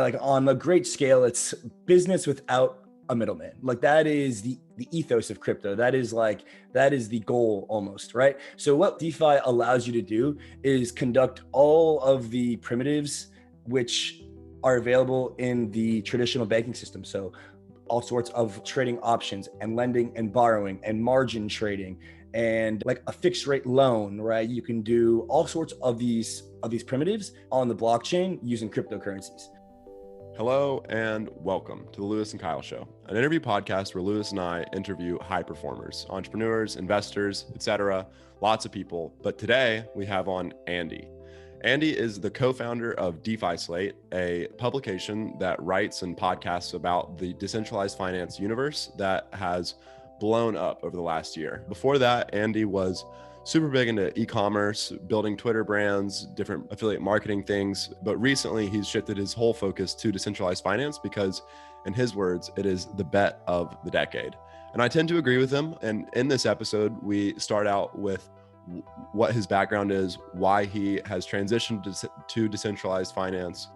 Like on a great scale, it's business without a middleman. Like that is the ethos of crypto. That is the goal almost, right? So what DeFi allows you to do is conduct all of the primitives which are available in the traditional banking system. So all sorts of trading options and lending and borrowing and margin trading and like a fixed rate loan, right? You can do all sorts of these primitives on the blockchain using cryptocurrencies. Hello and welcome to the Lewis and Kyle Show, an interview podcast where Lewis and I interview high performers, entrepreneurs, investors, etc., lots of people. But today we have on Andy. Andy is the co-founder of DeFi Slate, a publication that writes and podcasts about the decentralized finance universe that has blown up over the last year. Before that, Andy was super big into e-commerce, building Twitter brands, different affiliate marketing things. But recently he's shifted his whole focus to decentralized finance because, in his words, it is the bet of the decade. And I tend to agree with him. And in this episode, we start out with what his background is, why he has transitioned to decentralized finance,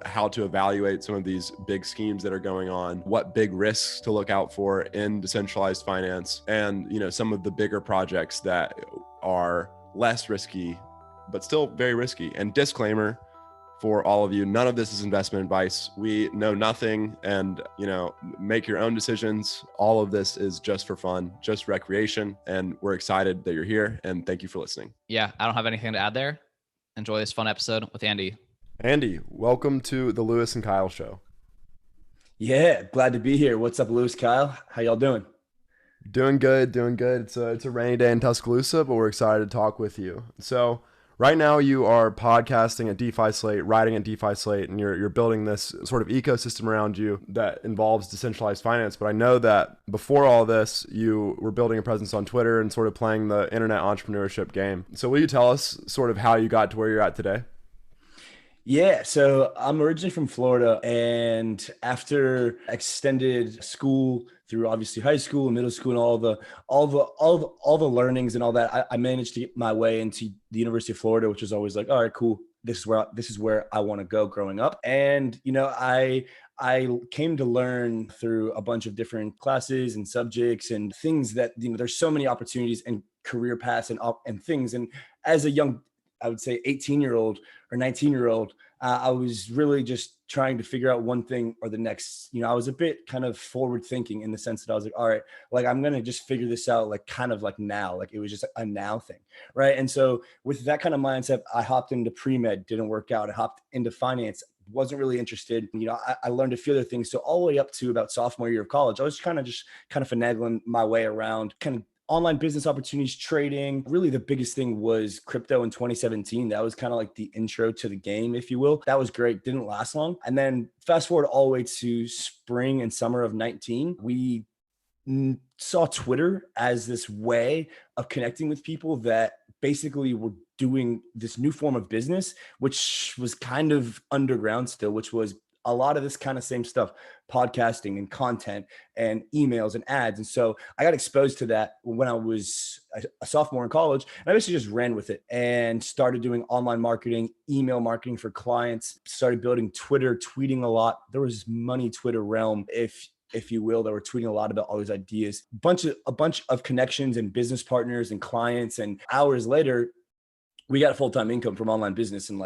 how to evaluate some of these big schemes that are going on, what big risks to look out for in decentralized finance, and, some of the bigger projects that are less risky, but still very risky. And disclaimer for all of you, none of this is investment advice. We know nothing, and, make your own decisions. All of this is just for fun, just recreation. And we're excited that you're here, and thank you for listening. Yeah, I don't have anything to add there. Enjoy this fun episode with Andy. Andy, welcome to the Lewis and Kyle Show. Yeah, glad to be here. What's up, Lewis, Kyle? How y'all doing? Doing good. It's a rainy day in Tuscaloosa, but we're excited to talk with you. So right now you are podcasting at DeFi Slate, writing at DeFi Slate, and you're building this sort of ecosystem around you that involves decentralized finance. But I know that before all this, you were building a presence on Twitter and sort of playing the internet entrepreneurship game. So will you tell us sort of how you got to where you're at today? Yeah, so I'm originally from Florida, and after extended school through obviously high school and middle school and all the learnings and all that, I managed to get my way into the University of Florida, which was always like, all right, cool. This is where I want to go growing up. And I came to learn through a bunch of different classes and subjects and things that there's so many opportunities and career paths and things. And as a young, I would say 18-year-old or 19-year-old, I was really just trying to figure out one thing or the next. I was a bit kind of forward thinking in the sense that I was like, all right, like I'm going to just figure this out, like kind of like now, like it was just a now thing. Right. And so with that kind of mindset, I hopped into pre-med, didn't work out. I hopped into finance, wasn't really interested. I learned a few other things. So all the way up to about sophomore year of college, I was kind of finagling my way around kind of online business opportunities, trading. Really, the biggest thing was crypto in 2017. That was kind of like the intro to the game, if you will. That was great. Didn't last long. And then fast forward all the way to spring and summer of 19, we saw Twitter as this way of connecting with people that basically were doing this new form of business, which was kind of underground still, which was a lot of this kind of same stuff, podcasting and content and emails and ads. And so I got exposed to that when I was a sophomore in college, and I basically just ran with it and started doing online marketing, email marketing for clients, started building Twitter, tweeting a lot. There was money Twitter realm, if you will, that were tweeting a lot about all these ideas, a bunch of connections and business partners and clients. And hours later, we got a full-time income from online business in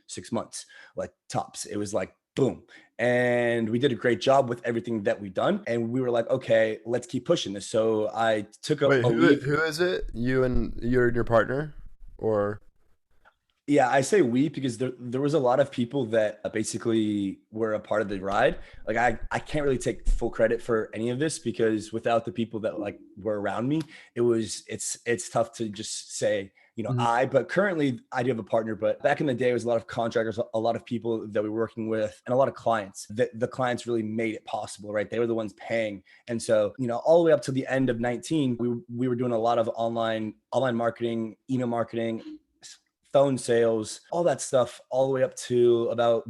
6 months, like tops. It was like, boom. And we did a great job with everything that we've done. And we were like, okay, let's keep pushing this. So I took a leave. Who is it? You and your partner, or? Yeah, I say we because there was a lot of people that basically were a part of the ride. Like I can't really take full credit for any of this because without the people that like were around me, it's tough to just say, but currently I do have a partner, but back in the day, it was a lot of contractors, a lot of people that we were working with, and a lot of clients. The clients really made it possible, right? They were the ones paying. And so, all the way up to the end of 19, we were doing a lot of online marketing, email marketing, phone sales, all that stuff, all the way up to about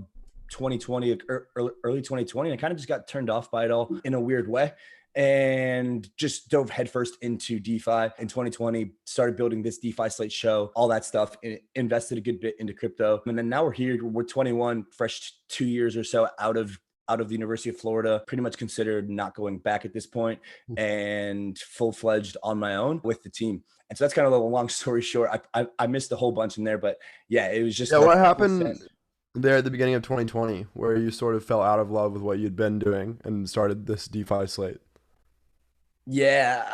2020, early 2020. And I kind of just got turned off by it all in a weird way. and just dove headfirst into DeFi in 2020, started building this DeFi Slate show, all that stuff, invested a good bit into crypto. And then now we're here, we're 21, fresh 2 years or so out of the University of Florida, pretty much considered not going back at this point, and full-fledged on my own with the team. And so that's kind of a long story short. I missed a whole bunch in there, but yeah, it was just like what happened there at the beginning of 2020 where you sort of fell out of love with what you'd been doing and started this DeFi Slate? Yeah,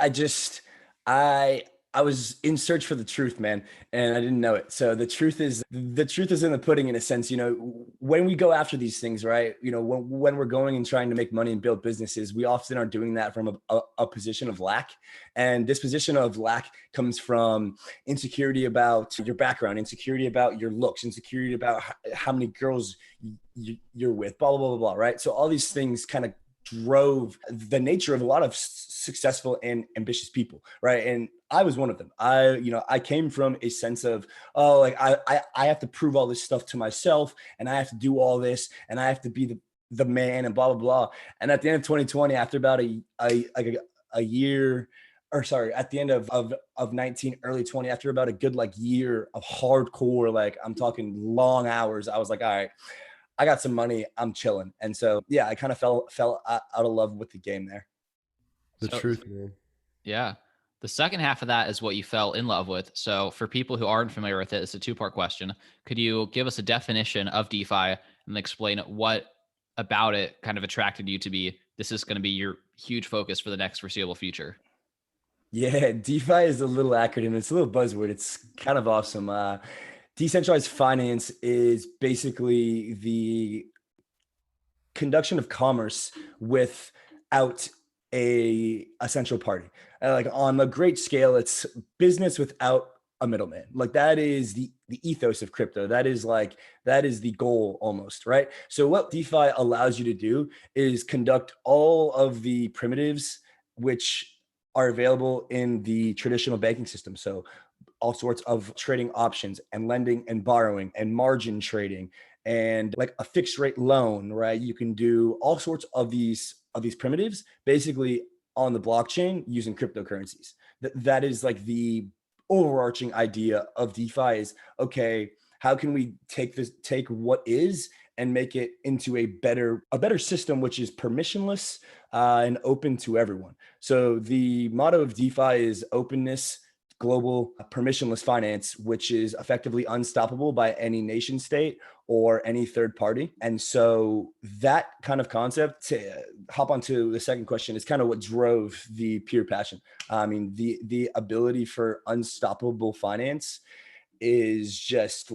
I was in search for the truth, man, and I didn't know it. So the truth is in the pudding, in a sense. When we go after these things, right? When we're going and trying to make money and build businesses, we often are doing that from a position of lack. And this position of lack comes from insecurity about your background, insecurity about your looks, insecurity about how many girls you're with, blah, blah, blah, blah, right? So all these things kind of drove the nature of a lot of successful and ambitious people, right? And I was one of them. I came from a sense of, I have to prove all this stuff to myself, and I have to do all this, and I have to be the man, and blah blah blah. And at the end of 2020, after about a year, or sorry, at the end of 19, early 20, after about a good year of hardcore, I'm talking long hours, I was like, all right, I got some money, I'm chilling. And so, yeah, I kind of fell out of love with the game there. The truth, man. Yeah. The second half of that is what you fell in love with. So for people who aren't familiar with it, it's a two-part question. Could you give us a definition of DeFi and explain what about it kind of attracted you to be, this is going to be your huge focus for the next foreseeable future? Yeah, DeFi is a little acronym. It's a little buzzword. It's kind of awesome. Decentralized finance is basically the conduction of commerce without a central party. On a great scale, it's business without a middleman. That is the ethos of crypto. That is the goal almost, right? So what DeFi allows you to do is conduct all of the primitives which are available in the traditional banking system. So all sorts of trading options and lending and borrowing and margin trading and a fixed rate loan, right? You can do all sorts of these primitives basically on the blockchain using cryptocurrencies. That is the overarching idea of DeFi is, okay, how can we take what is and make it into a better system, which is permissionless and open to everyone. So the motto of DeFi is openness, global, permissionless finance, which is effectively unstoppable by any nation state or any third party. And so that kind of concept, to hop onto the second question, is kind of what drove the pure passion. I mean, the ability for unstoppable finance is just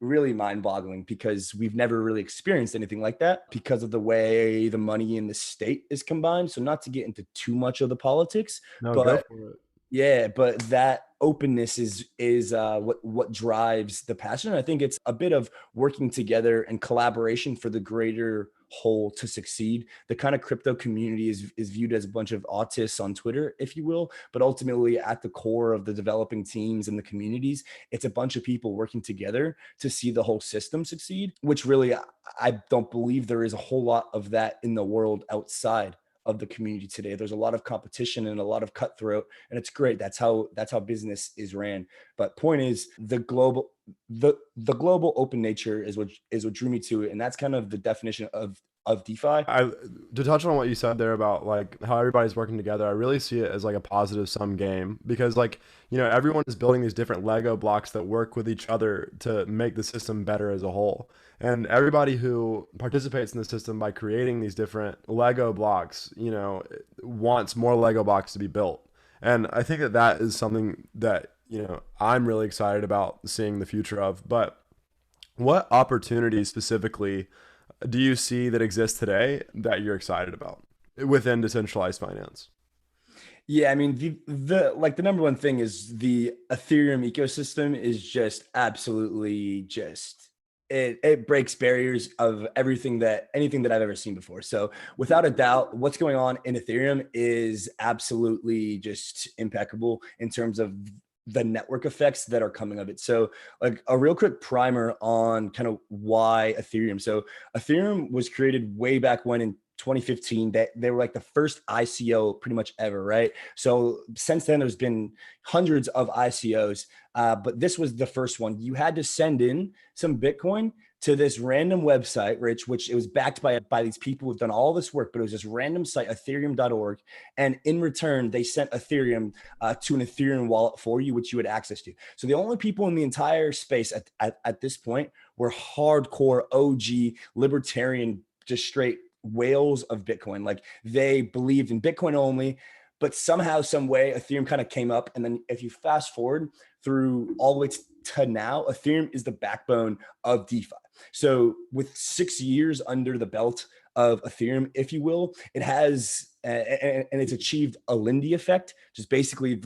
really mind-boggling, because we've never really experienced anything like that because of the way the money in the state is combined. So not to get into too much of the politics, No, but go for it. yeah, but that openness is what drives the passion. I think it's a bit of working together and collaboration for the greater whole to succeed. The kind of crypto community is viewed as a bunch of autists on Twitter, if you will, but ultimately at the core of the developing teams and the communities, it's a bunch of people working together to see the whole system succeed, which really, I don't believe there is a whole lot of that in the world outside of the community today. There's a lot of competition and a lot of cutthroat, and it's great. That's how business is ran. But point is, the global open nature is what drew me to it, and that's kind of the definition of DeFi. To touch on what you said there about how everybody's working together, I really see it as a positive sum game, because everyone is building these different Lego blocks that work with each other to make the system better as a whole. And everybody who participates in the system by creating these different Lego blocks, wants more Lego blocks to be built. And I think that is something that, I'm really excited about seeing the future of. But what opportunities specifically do you see that exist today that you're excited about within decentralized finance? Yeah, I mean, the number one thing is the Ethereum ecosystem is just absolutely it breaks barriers of anything that I've ever seen before. So without a doubt, what's going on in Ethereum is absolutely just impeccable in terms of the network effects that are coming of it. So a real quick primer on kind of why Ethereum. So Ethereum was created way back when in 2015, that they were like the first ICO pretty much ever, right? So since then, there's been hundreds of ICOs, but this was the first one. You had to send in some Bitcoin to this random website, which it was backed by these people who've done all this work, but it was this random site, ethereum.org. And in return, they sent Ethereum to an Ethereum wallet for you, which you had access to. So the only people in the entire space at this point were hardcore OG libertarian, just straight whales of Bitcoin. Like they believed in Bitcoin only, but somehow, some way, Ethereum kind of came up. And then if you fast forward through all the way to now, Ethereum is the backbone of DeFi. So with 6 years under the belt of Ethereum, if you will, it has, and it's achieved a Lindy effect, just basically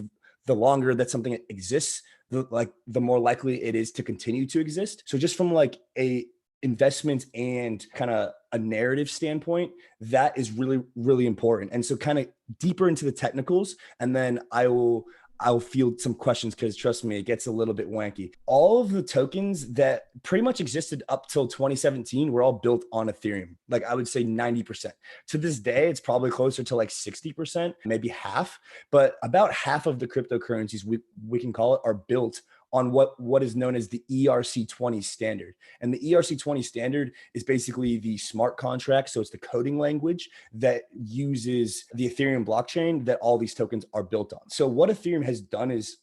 the longer that something exists, the more likely it is to continue to exist. So just from like a investment and kind of a narrative standpoint, that is really, really important. And so kind of deeper into the technicals, and then I'll field some questions because trust me, it gets a little bit wanky. All of the tokens that pretty much existed up till 2017 were all built on Ethereum. Like I would say 90%. To this day, it's probably closer to like 60%, maybe half, but about half of the cryptocurrencies we can call it are built on what is known as the ERC20 standard. And the ERC20 standard is basically the smart contract. So it's the coding language that uses the Ethereum blockchain that all these tokens are built on. So what Ethereum has done is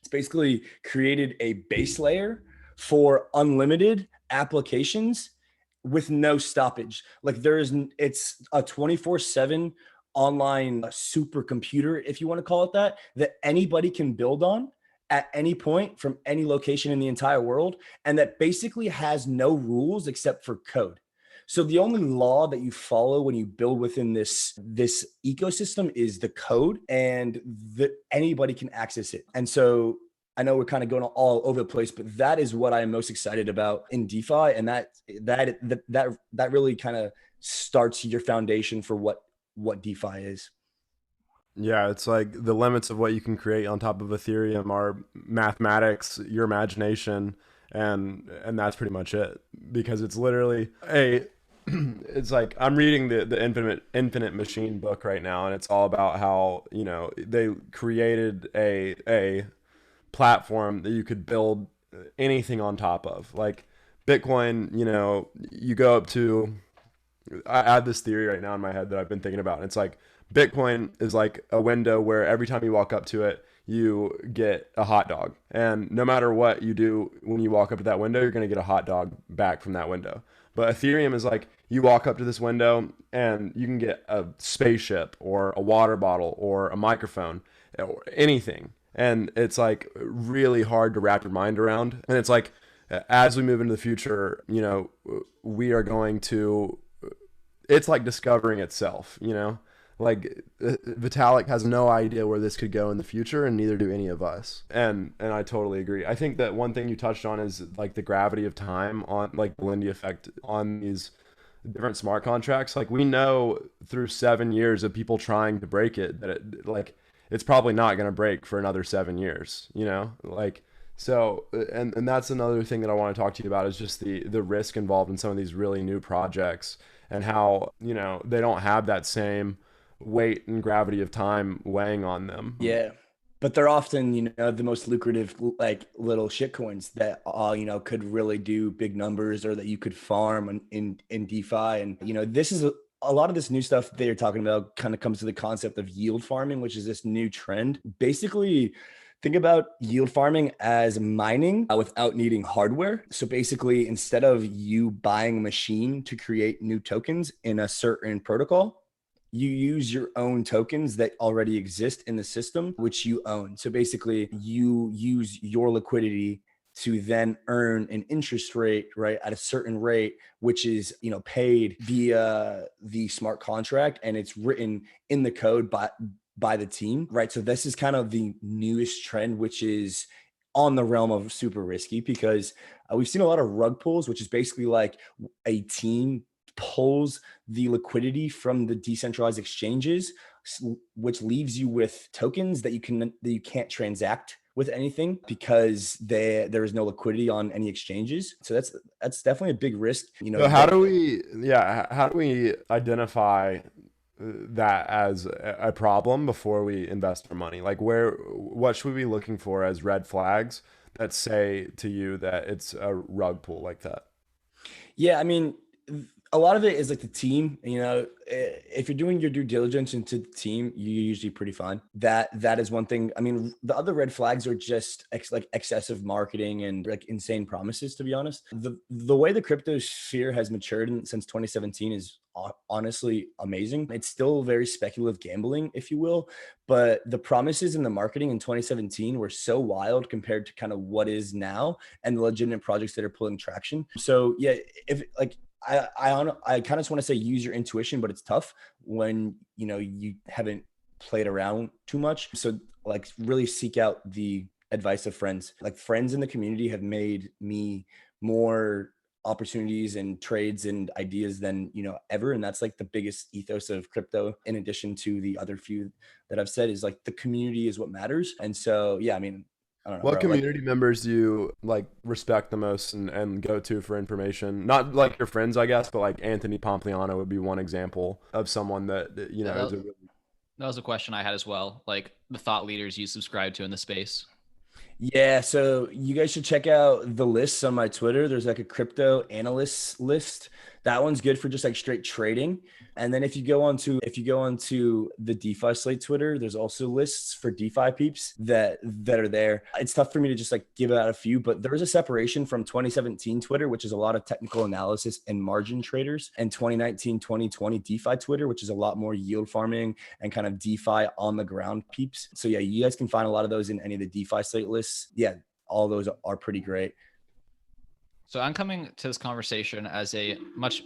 it's basically created a base layer for unlimited applications with no stoppage. Like it's a 24/7 online supercomputer, if you want to call it that anybody can build on at any point from any location in the entire world, and that basically has no rules except for code. So the only law that you follow when you build within this ecosystem is the code, and anybody can access it. And so I know we're kind of going all over the place, but that is what I'm most excited about in DeFi, and that really kind of starts your foundation for what DeFi is. Yeah, it's like the limits of what you can create on top of Ethereum are mathematics, your imagination, and that's pretty much it. Because it's literally it's like I'm reading the Infinite Machine book right now, and it's all about how, you know, they created a platform that you could build anything on top of. Like Bitcoin, you know, you go up to, I have this theory right now in my head that I've been thinking about, and it's like Bitcoin is like a window where every time you walk up to it, you get a hot dog. And no matter what you do when you walk up to that window, you're going to get a hot dog back from that window. But Ethereum is like you walk up to this window and you can get a spaceship or a water bottle or a microphone or anything. And it's like really hard to wrap your mind around. And it's like as we move into the future, you know, we are going to, it's like discovering itself, you know? Like Vitalik has no idea where this could go in the future, and neither do any of us. And I totally agree. I think that one thing you touched on is like the gravity of time on like the Lindy effect on these different smart contracts. Like we know through 7 years of people trying to break it that it's probably not going to break for another 7 years, you know? Like so, and that's another thing that I want to talk to you about is just the risk involved in some of these really new projects and how, you know, they don't have that same weight and gravity of time weighing on them. Yeah. But they're often, you know, the most lucrative, like little shit coins that, you know, could really do big numbers or that you could farm in DeFi. And, you know, this is a lot of this new stuff they're talking about kind of comes to the concept of yield farming, which is this new trend. Basically, think about yield farming as mining without needing hardware. So basically, instead of you buying a machine to create new tokens in a certain protocol, you use your own tokens that already exist in the system, which you own. So basically you use your liquidity to then earn an interest rate, right, at a certain rate, which is, you know, paid via the smart contract, and it's written in the code by the team, right? So this is kind of the newest trend, which is on the realm of super risky, because we've seen a lot of rug pulls, which is basically like a team pulls the liquidity from the decentralized exchanges, which leaves you with tokens that you can't transact with anything because there is no liquidity on any exchanges. So that's definitely a big risk. So how do we identify that as a problem before we invest our money? Like what should we be looking for as red flags that say to you that it's a rug pull like that? Yeah, I mean, a lot of it is like the team. If you're doing your due diligence into the team, you're usually pretty fine. That is one thing. I mean, the other red flags are just like excessive marketing and like insane promises. To be honest, the way the crypto sphere has matured since 2017 is honestly amazing. It's still very speculative gambling, if you will, but the promises and the marketing in 2017 were so wild compared to kind of what is now and the legitimate projects that are pulling traction. So yeah, if like I kind of just want to say use your intuition, but it's tough when you haven't played around too much. So like really seek out the advice of friends. Like friends in the community have made me more opportunities and trades and ideas than ever, and that's like the biggest ethos of crypto, in addition to the other few that I've said, is like the community is what matters. And so yeah, I mean, I don't know, What bro. Like, community members do you like respect the most and go to for information? Not like your friends, I guess, but like Anthony Pompliano would be one example of someone that Yeah, is a really. that was a question I had as well. Like the thought leaders you subscribe to in the space. yeah, so you guys should check out the lists on my Twitter. There's like a crypto analyst list. That one's good for just like straight trading. And then if you go onto the DeFi Slate Twitter, there's also lists for DeFi peeps that are there. It's tough for me to just like give out a few, but there is a separation from 2017 Twitter, which is a lot of technical analysis and margin traders, and 2019, 2020 DeFi Twitter, which is a lot more yield farming and kind of DeFi on the ground peeps. So yeah, you guys can find a lot of those in any of the DeFi Slate lists. Yeah, all those are pretty great. So I'm coming to this conversation as a much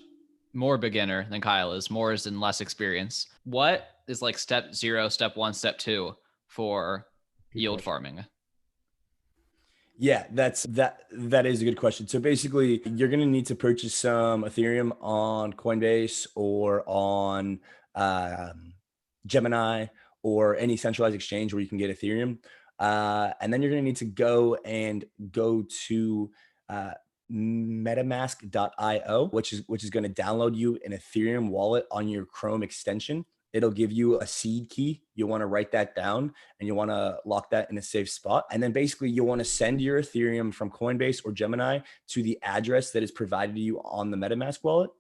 more beginner than Kyle is, more as in less experience. What is like step 0, step 1, step 2 for yield farming? Yeah, that is a good question. So basically, you're going to need to purchase some Ethereum on Coinbase or on Gemini or any centralized exchange where you can get Ethereum. And then you're going to need to go to metamask.io, which is going to download you an Ethereum wallet on your Chrome extension. It'll give you a seed key. You want to write that down and you want to lock that in a safe spot. And then basically you want to send your Ethereum from Coinbase or Gemini to the address that is provided to you on the MetaMask wallet.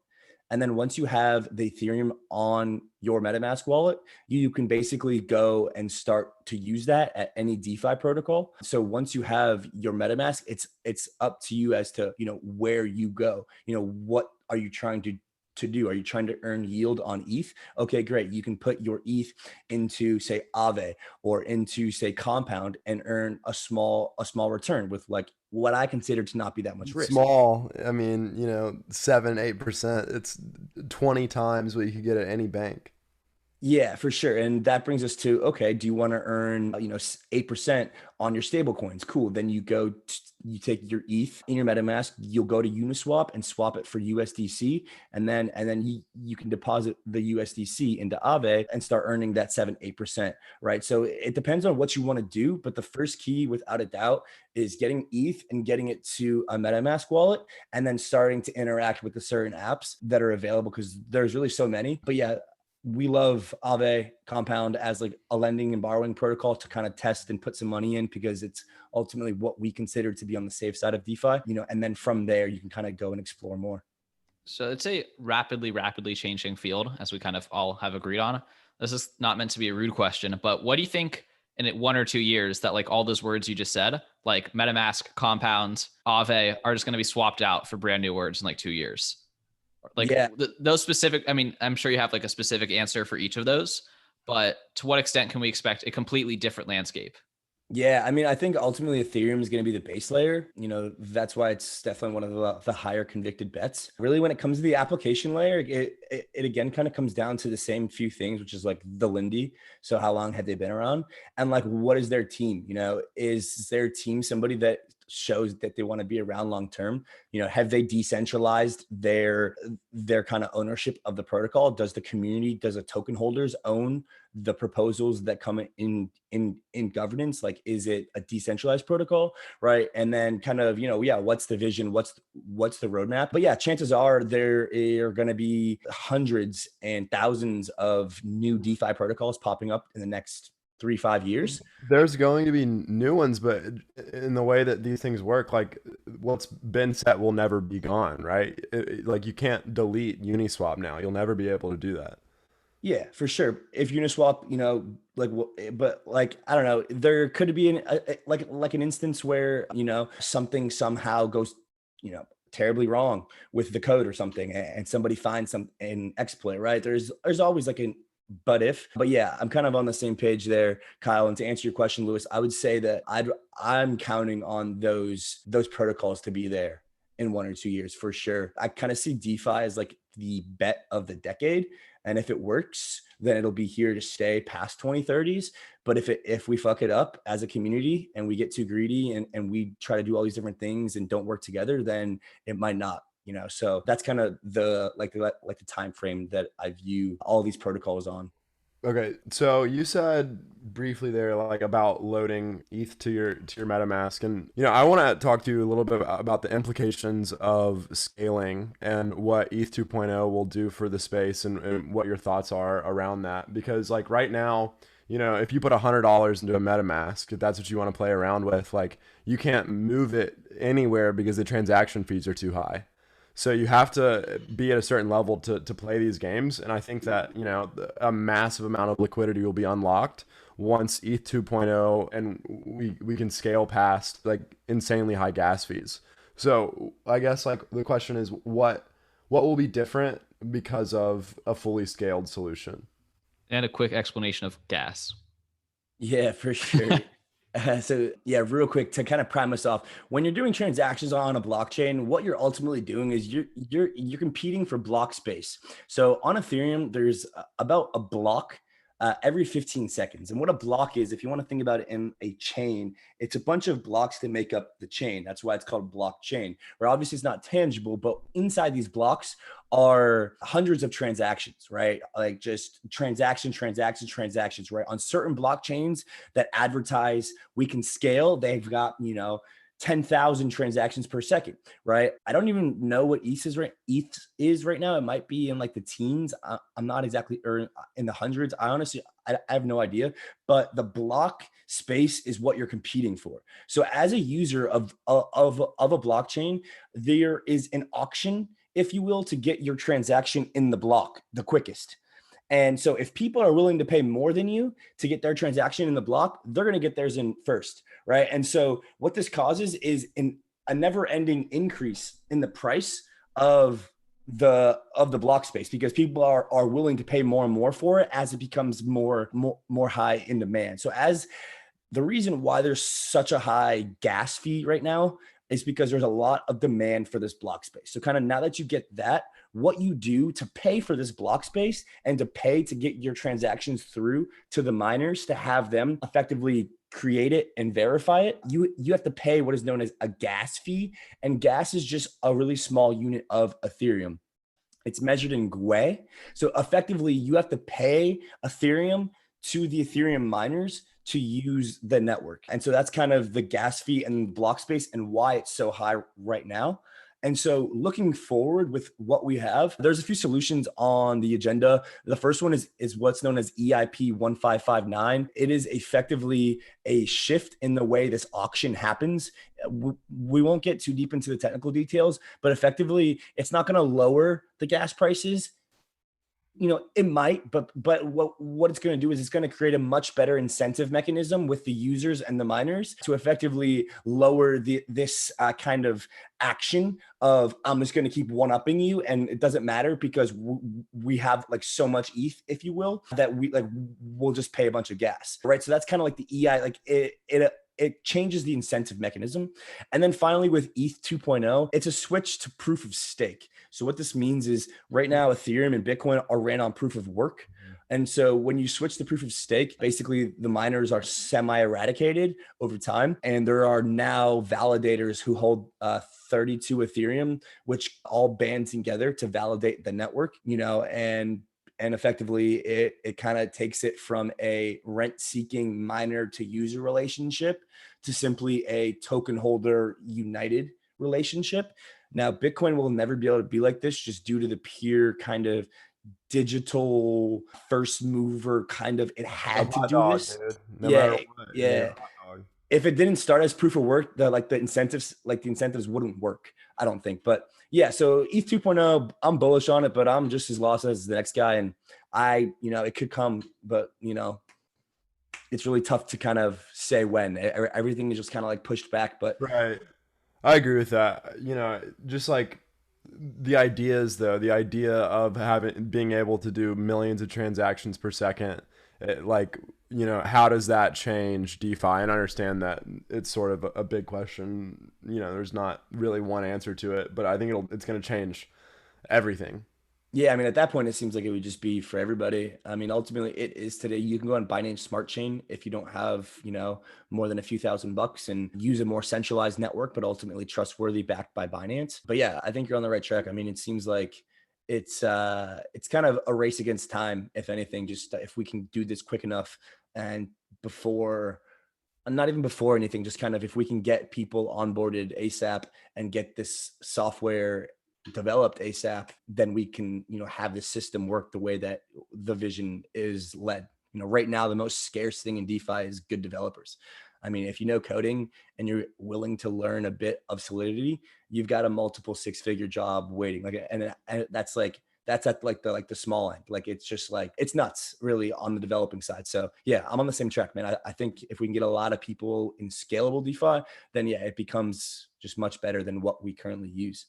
And then once you have the Ethereum on your MetaMask wallet, you can basically go and start to use that at any DeFi protocol. So once you have your MetaMask, it's up to you as to, where you go. What are you trying to do? Are you trying to earn yield on ETH? Okay, great. You can put your ETH into say Aave or into say Compound and earn a small return with like what I consider to not be that much risk. Small. I mean, 7-8%. It's 20 times what you could get at any bank. Yeah, for sure. And that brings us to, okay, do you want to earn, 8% on your stable coins? Cool. Then you you take your ETH in your MetaMask, you'll go to Uniswap and swap it for USDC. And then you can deposit the USDC into Aave and start earning that 7-8%, right? So it depends on what you want to do. But the first key, without a doubt, is getting ETH and getting it to a MetaMask wallet and then starting to interact with the certain apps that are available, because there's really so many. But yeah, we love Aave Compound as like a lending and borrowing protocol to kind of test and put some money in, because it's ultimately what we consider to be on the safe side of DeFi, and then from there you can kind of go and explore more. So it's a rapidly changing field, as we kind of all have agreed on. This is not meant to be a rude question, but what do you think in 1 or 2 years that like all those words you just said, like MetaMask, Compound, Aave, are just going to be swapped out for brand new words in like 2 years? Like yeah. Those specific, I mean, I'm sure you have like a specific answer for each of those, but to what extent can we expect a completely different landscape? Yeah, I mean, I think ultimately Ethereum is going to be the base layer. That's why it's definitely one of the higher convicted bets. Really, when it comes to the application layer, it again kind of comes down to the same few things, which is like the Lindy. So how long have they been around? And like, what is their team? Is their team somebody that shows that they want to be around long term. Have they decentralized their kind of ownership of the protocol? Does the community, does the token holders own the proposals that come in governance? Like, is it a decentralized protocol, right? And then kind of, what's the vision? What's the roadmap? But yeah, chances are there are going to be hundreds and thousands of new DeFi protocols popping up in the next 3-5 years. There's going to be new ones, but in the way that these things work, like what's been set will never be gone, right? Like you can't delete Uniswap now. You'll never be able to do that. Yeah, for sure. If Uniswap, but like, I don't know, there could be like an instance where, something somehow goes, terribly wrong with the code or something, and somebody finds an exploit, right? There's always like but yeah, I'm kind of on the same page there, Kyle. And to answer your question, Lewis, I would say that I'm counting on those protocols to be there in 1 or 2 years for sure. I kind of see DeFi as like the bet of the decade. And if it works, then it'll be here to stay past 2030s. But if we fuck it up as a community and we get too greedy and we try to do all these different things and don't work together, then it might not. So that's kind of the time frame that I view all these protocols on. Okay, so you said briefly there like about loading ETH to your MetaMask, and I want to talk to you a little bit about the implications of scaling and what ETH 2.0 will do for the space, and what your thoughts are around that. Because like right now, if you put $100 into a MetaMask, if that's what you want to play around with, like you can't move it anywhere because the transaction fees are too high. So you have to be at a certain level to play these games. And I think that, a massive amount of liquidity will be unlocked once ETH 2.0 and we can scale past like insanely high gas fees. So I guess like the question is what will be different because of a fully scaled solution? And a quick explanation of gas. Yeah, for sure. So yeah, real quick to kind of prime us off, when you're doing transactions on a blockchain, what you're ultimately doing is you're competing for block space. So on Ethereum, there's about a block every 15 seconds. And what a block is, if you want to think about it in a chain, it's a bunch of blocks that make up the chain. That's why it's called blockchain, where obviously it's not tangible, but inside these blocks are hundreds of transactions, right? Like just transactions, right? On certain blockchains that advertise we can scale, they've got, 10,000 transactions per second, right? I don't even know what ETH is right now. It might be in like the teens. I'm not exactly in the hundreds. I have no idea, but the block space is what you're competing for. So as a user of a blockchain, there is an auction, if you will, to get your transaction in the block the quickest. And so if people are willing to pay more than you to get their transaction in the block, they're going to get theirs in first, right? And so what this causes is a never-ending increase in the price of the block space, because people are willing to pay more and more for it as it becomes more high in demand. So as the reason why there's such a high gas fee right now is because there's a lot of demand for this block space. So kind of now that you get that, what you do to pay for this block space and to pay to get your transactions through to the miners to have them effectively create it and verify it, you have to pay what is known as a gas fee. And gas is just a really small unit of Ethereum. It's measured in GUE. So effectively, you have to pay Ethereum to the Ethereum miners to use the network. And so that's kind of the gas fee and block space and why it's so high right now. And so looking forward with what we have, there's a few solutions on the agenda. The first one is what's known as EIP 1559. It is effectively a shift in the way this auction happens. We won't get too deep into the technical details, but effectively it's not going to lower the gas prices. It might, but what it's going to do is it's going to create a much better incentive mechanism with the users and the miners to effectively lower this kind of action of I'm just going to keep one-upping you, and it doesn't matter because we have like so much ETH, if you will, that we'll just pay a bunch of gas, right? So that's kind of like the EI, like it changes the incentive mechanism. And then finally with ETH 2.0, it's a switch to proof of stake. So what this means is right now, Ethereum and Bitcoin are ran on proof of work. And so when you switch to proof of stake, basically the miners are semi-eradicated over time. And there are now validators who hold 32 Ethereum, which all band together to validate the network, and effectively it kind of takes it from a rent-seeking miner to user relationship to simply a token holder united relationship. Now, Bitcoin will never be able to be like this just due to the pure kind of digital first mover kind of, it had to do dog, this. dude. No Yeah, matter what, you're a yeah. hot dog. If it didn't start as proof of work, the incentives wouldn't work, I don't think. But yeah, so ETH 2.0, I'm bullish on it, but I'm just as lost as the next guy. And it could come, but it's really tough to kind of say when. Everything is just kind of like pushed back. But Right. I agree with that. Just like the idea of being able to do millions of transactions per second, how does that change DeFi? And I understand that it's sort of a big question. There's not really one answer to it, but I think it's going to change everything. yeah, I mean, at that point, it seems like it would just be for everybody. I mean, ultimately, it is today. You can go on Binance Smart Chain if you don't have, more than a few $1,000 and use a more centralized network, but ultimately trustworthy, backed by Binance. But yeah, I think you're on the right track. I mean, it seems like it's kind of a race against time, if anything. Just if we can do this quick enough and before, not even before anything, just kind of if we can get people onboarded ASAP and get this software developed ASAP, then we can, have the system work the way that the vision is led. Right now, the most scarce thing in DeFi is good developers. I mean, if you know coding and you're willing to learn a bit of Solidity, you've got a multiple six-figure job waiting. And that's at the small end. Like, it's just like, it's nuts really on the developing side. So yeah, I'm on the same track, man. I think if we can get a lot of people in scalable DeFi, then yeah, it becomes just much better than what we currently use.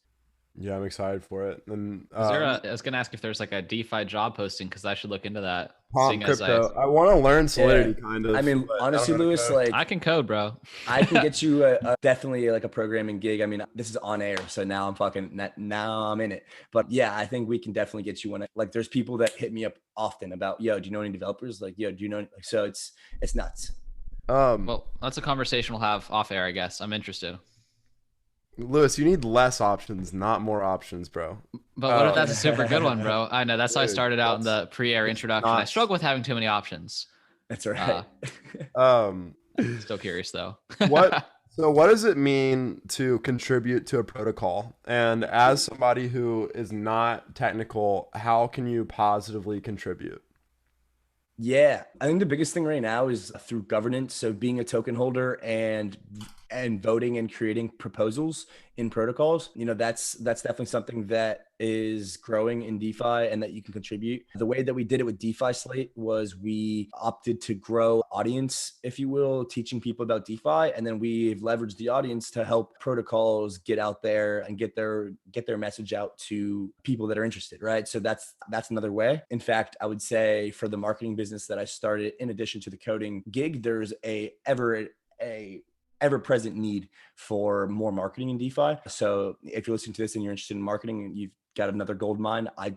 Yeah, I'm excited for it. And I was gonna ask if there's like a DeFi job posting because I should look into that. Pomp Seeing as crypto. I want to learn Solidity, Yeah. kind of. I mean, but I don't honestly, know how to Lewis, code. like I can code, bro. I can get you definitely like a programming gig. I mean, this is on air, so now I'm in it. But yeah, I think we can definitely get you one. Like, there's people that hit me up often about, yo, do you know any developers? Like, yo, do you know? Like, so it's nuts. Well, that's a conversation we'll have off air, I guess. I'm interested. Lewis, you need less options, not more options, bro. But what if that's a super good one, bro? I know that's how I Dude, started out in the pre-air introduction. I not- struggle with having too many options. That's all right. Um, Still curious though. what? So, what does it mean to contribute to a protocol? And as somebody who is not technical, how can you positively contribute? Yeah, I think the biggest thing right now is through governance. So being a token holder and voting and creating proposals in protocols, that's definitely something that is growing in DeFi and that you can contribute. The way that we did it with DeFi Slate was we opted to grow audience, if you will, teaching people about DeFi, and then we've leveraged the audience to help protocols get out there and get their message out to people that are interested, right? So that's another way. In fact, I would say for the marketing business that I started, in addition to the coding gig, there's a ever-present need for more marketing in DeFi. So if you're listening to this and you're interested in marketing and you've got another gold mine, I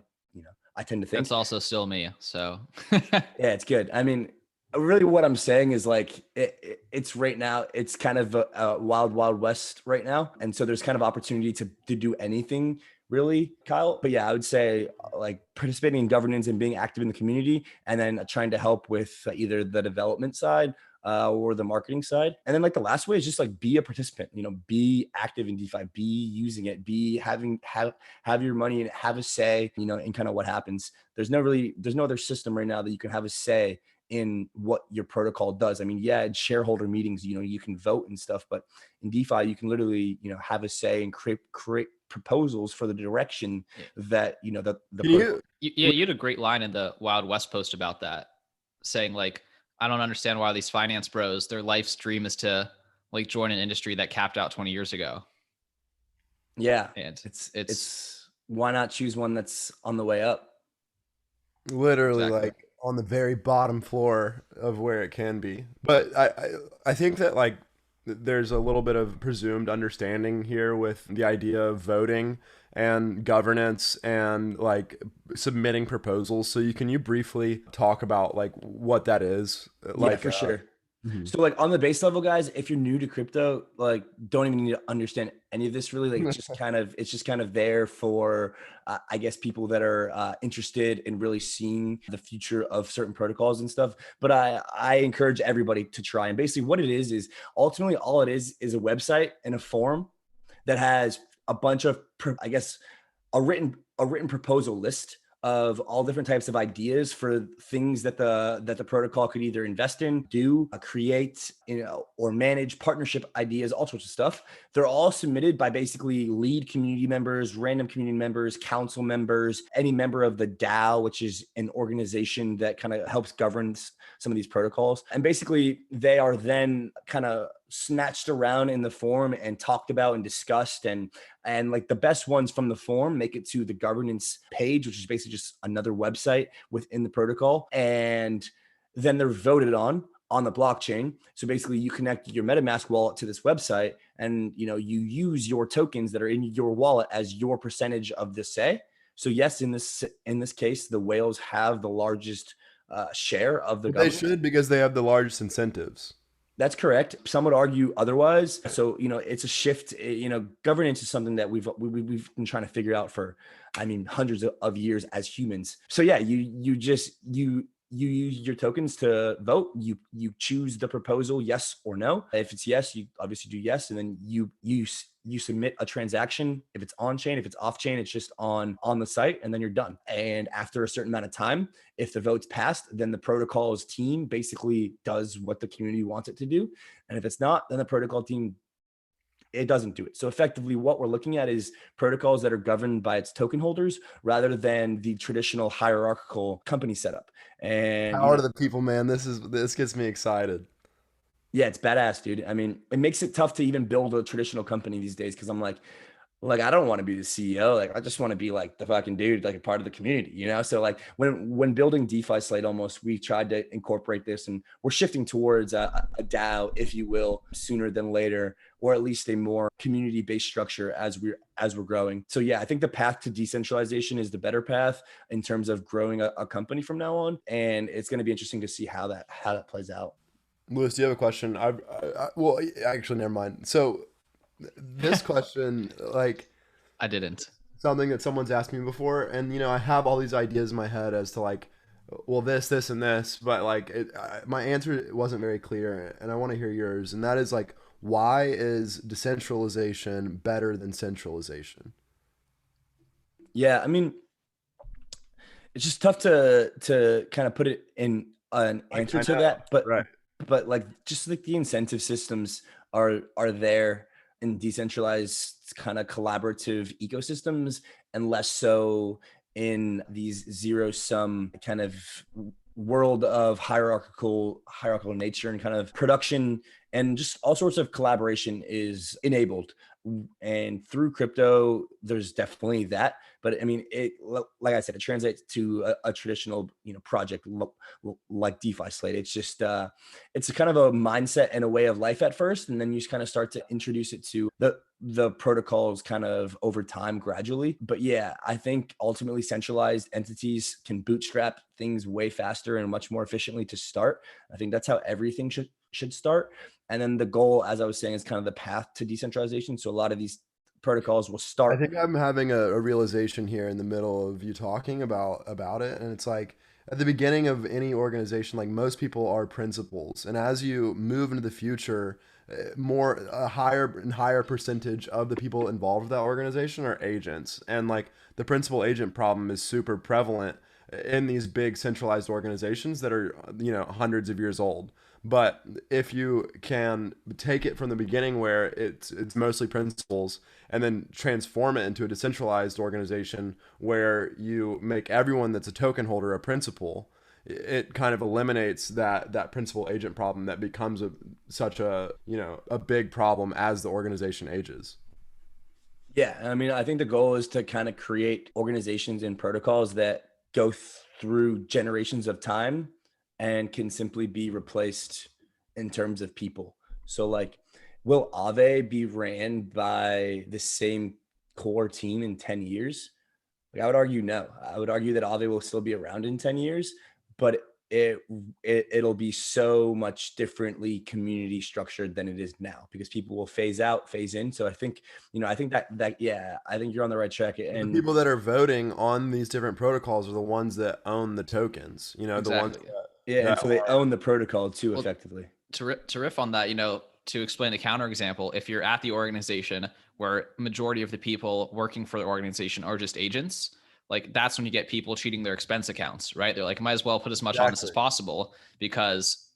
tend to think That's also still me. So yeah, it's good. I mean, really what I'm saying is like, it's right now, it's kind of a wild, wild west right now. And so there's kind of opportunity to do anything really, Kyle. But yeah, I would say like participating in governance and being active in the community, and then trying to help with either the development side or the marketing side. And then like the last way is just like be a participant, be active in DeFi, be using it, have your money and have a say, in kind of what happens. There's no other system right now that you can have a say in what your protocol does. I mean, yeah, in shareholder meetings, you can vote and stuff, but in DeFi, you can literally, have a say and create proposals for the direction that, you had a great line in the Wild West post about that, saying like, I don't understand why these finance bros, their life's dream is to like join an industry that capped out 20 years ago. Yeah. And it's why not choose one that's on the way up? Literally, Exactly. like on the very bottom floor of where it can be. But I think that like there's a little bit of presumed understanding here with the idea of voting and governance and like submitting proposals. So can you briefly talk about like what that is? Yeah, Like, for sure. mhm. So like on the base level, guys, if you're new to crypto, like don't even need to understand any of this really. Like it's just kind of there for I guess people that are interested in really seeing the future of certain protocols and stuff. But I encourage everybody to try. And basically what it is ultimately all it is a website and a form that has a bunch of I guess a written proposal list of all different types of ideas for things that the protocol could either invest in, do, create, or manage, partnership ideas, all sorts of stuff. They're all submitted by basically lead community members, random community members, council members, any member of the DAO, which is an organization that kind of helps govern some of these protocols. And basically they are then kind of snatched around in the forum and talked about and discussed, and like the best ones from the forum make it to the governance page, which is basically just another website within the protocol, and then they're voted on the blockchain. So basically you connect your MetaMask wallet to this website, and you use your tokens that are in your wallet as your percentage of the say. So yes, in this case the whales have the largest share of the But they governance. should because they have the largest incentives. That's correct. Some would argue otherwise. So, it's a shift. Governance is something that we've been trying to figure out for, hundreds of years as humans. So yeah, you use your tokens to vote. You choose the proposal, yes or no. If it's yes, you obviously do yes, and then you submit a transaction. If it's on chain, if it's off chain, it's just on the site, and then you're done. And after a certain amount of time, if the vote's passed, then the protocol's team basically does what the community wants it to do. And if it's not, then the protocol team, it doesn't do it. So effectively what we're looking at is protocols that are governed by its token holders rather than the traditional hierarchical company setup. And, Power to the people, man. This gets me excited. yeah, it's badass, dude. It makes it tough to even build a traditional company these days because I'm like I don't want to be the CEO. Like I just want to be like the fucking dude, like a part of the community. So like when building DeFi Slate, almost we tried to incorporate this, and we're shifting towards a DAO, if you will, sooner than later, or at least a more community-based structure as we're growing. So yeah, I think the path to decentralization is the better path in terms of growing a company from now on, and it's going to be interesting to see how that plays out. Lewis, do you have a question? Well, actually, never mind. So this question, like I didn't. something that someone's asked me before, and I have all these ideas in my head as to like, well, this, and this, but like my answer wasn't very clear, and I want to hear yours. And that is like, why is decentralization better than centralization? Yeah, it's just tough to kind of put it in an answer I to know, that, but right? like just like the incentive systems are there in decentralized kind of collaborative ecosystems, and less so in these zero sum kind of world of hierarchical nature, and kind of production and just all sorts of collaboration is enabled. And through crypto there's definitely that, but it, like I said, it translates to a traditional project like DeFi Slate. It's just it's a kind of a mindset and a way of life at first, and then you just kind of start to introduce it to the protocols kind of over time gradually. But yeah, I think ultimately centralized entities can bootstrap things way faster and much more efficiently to start. I think that's how everything should start. And then the goal, as I was saying, is kind of the path to decentralization. So a lot of these protocols will I start. think I'm having a realization here in the middle of you talking about it, and it's like at the beginning of any organization, like most people are principals, and as you move into the future, a higher and higher percentage of the people involved with that organization are agents, and like the principal agent problem is super prevalent in these big centralized organizations that are hundreds of years old. But if you can take it from the beginning where it's mostly principals and then transform it into a decentralized organization where you make everyone that's a token holder a principal, it kind of eliminates that principal agent problem that becomes such a big problem as the organization ages. Yeah, I think the goal is to kind of create organizations and protocols that go through generations of time and can simply be replaced in terms of people. So like Will Aave be ran by the same core team in 10 years? Like, I would argue no. I would argue that Aave will still be around in 10 years, but it, it'll be so much differently community structured than it is now, because people will phase out, phase in. So I think, I think that yeah, I think you're on the right track. The And people that are voting on these different protocols are the ones that own the tokens, the ones Exactly. yeah, and that so they are own the protocol too, Well, effectively. to riff on that, to explain the counterexample, if you're at the organization where majority of the people working for the organization are just agents, like that's when you get people cheating their expense accounts, right? They're like, might as well put as much on this as possible because,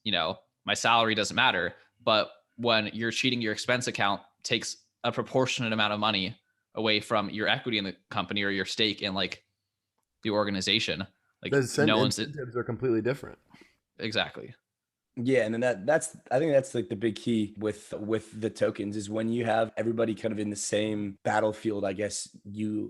my salary doesn't matter. But when you're cheating your expense account, takes a proportionate amount of money away from your equity in the company or your stake in like the organization. Like the no one's incentives are completely different. exactly. Yeah, and then that's I think that's like the big key with the tokens is when you have everybody kind of in the same battlefield, I guess you're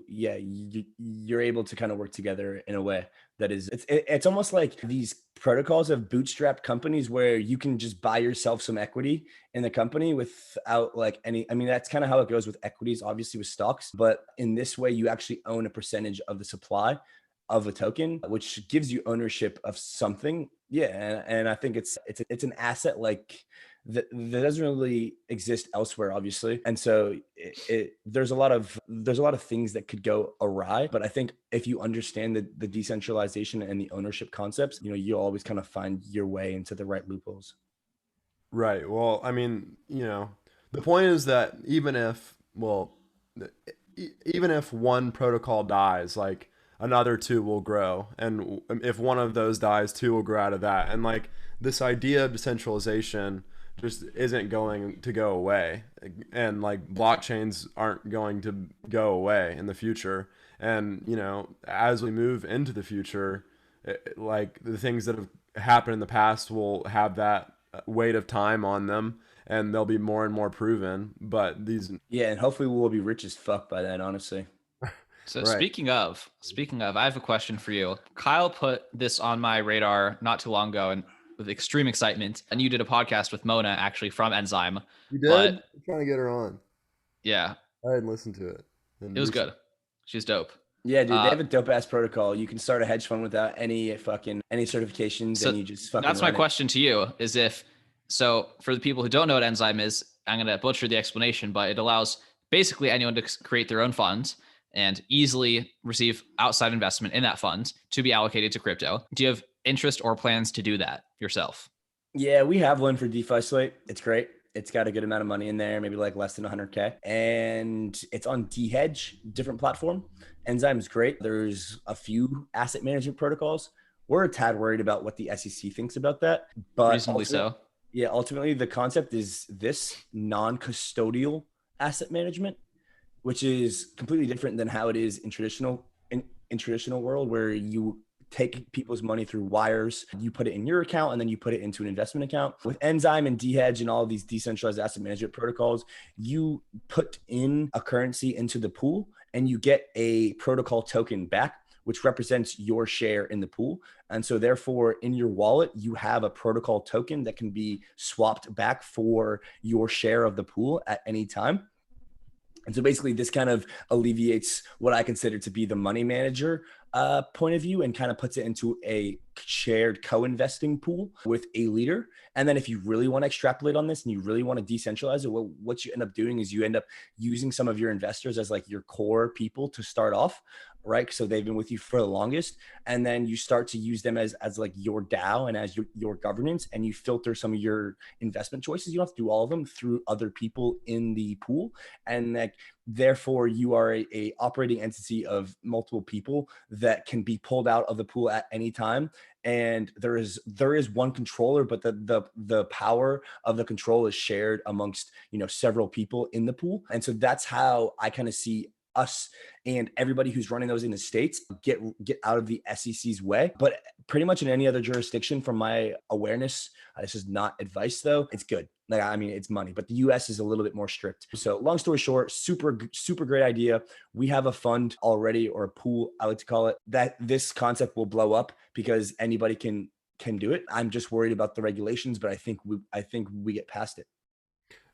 able to kind of work together in a way that is it's almost like these protocols have bootstrapped companies where you can just buy yourself some equity in the company without like any, I mean, that's kind of how it goes with equities, obviously with stocks, but in this way you actually own a percentage of the supply of a token, which gives you ownership of something. Yeah, and I think it's an asset like that doesn't really exist elsewhere, obviously. And so there's a lot of things that could go awry. But I think if you understand the decentralization and the ownership concepts, you'll always kind of find your way into the right loopholes. Right. Well, I mean, the point is that even if one protocol dies, like another two will grow. And if one of those dies, two will grow out of that. And like this idea of decentralization just isn't going to go away. And like blockchains aren't going to go away in the future. And, as we move into the future, like the things that have happened in the past will have that weight of time on them, and they'll be more and more proven. But these, Yeah, and hopefully we'll be rich as fuck by then, honestly. So right. speaking of, I have a question for you. Kyle put this on my radar not too long ago and with extreme excitement. And you did a podcast with Mona actually from Enzyme. You did? But I'm trying to get her on. yeah, I didn't listen to it. it was good. She's dope. Yeah, dude, they Uh, have a dope ass protocol. You can start a hedge fund without any certifications, so and you just fucking that's my run it. question to you is so for the people who don't know what Enzyme is, I'm going to butcher the explanation, but it allows basically anyone to create their own fund and easily receive outside investment in that fund to be allocated to crypto. Do you have interest or plans to do that yourself? Yeah, we have one for DeFi Slate. It's great. It's got a good amount of money in there, maybe like less than 100K. And it's on DHedge, different platform. Enzyme is great. There's a few asset management protocols. We're a tad worried about what the SEC thinks about that. But Reasonably so. Yeah, ultimately the concept is this non-custodial asset management, which is completely different than how it is in traditional world, where you take people's money through wires, you put it in your account, and then you put it into an investment account. With Enzyme and DHedge and all of these decentralized asset management protocols, you put in a currency into the pool and you get a protocol token back, which represents your share in the pool. And so therefore in your wallet, you have a protocol token that can be swapped back for your share of the pool at any time. And so basically this kind of alleviates what I consider to be the money manager point of view and kind of puts it into a shared co-investing pool with a leader. And then if you really want to extrapolate on this and you really want to decentralize it, what you end up doing is you end up using some of your investors as like your core people to start off, right? So they've been with you for the longest. And then you start to use them as like your DAO and as your governance, and you filter some of your investment choices. You don't have to do all of them through other people in the pool. And like, therefore you are a operating entity of multiple people that can be pulled out of the pool at any time. And there is one controller, but the power of the control is shared amongst several people in the pool. And so that's how I kind of see us and everybody who's running those in the States get out of the SEC's way. But pretty much in any other jurisdiction, from my awareness, this is not advice though, it's good. Like, I mean, it's money, but the US is a little bit more strict. So long story short, super great idea. We have a fund already, or a pool, I like to call it, that this concept will blow up because anybody can do it. I'm just worried about the regulations, but I think we get past it.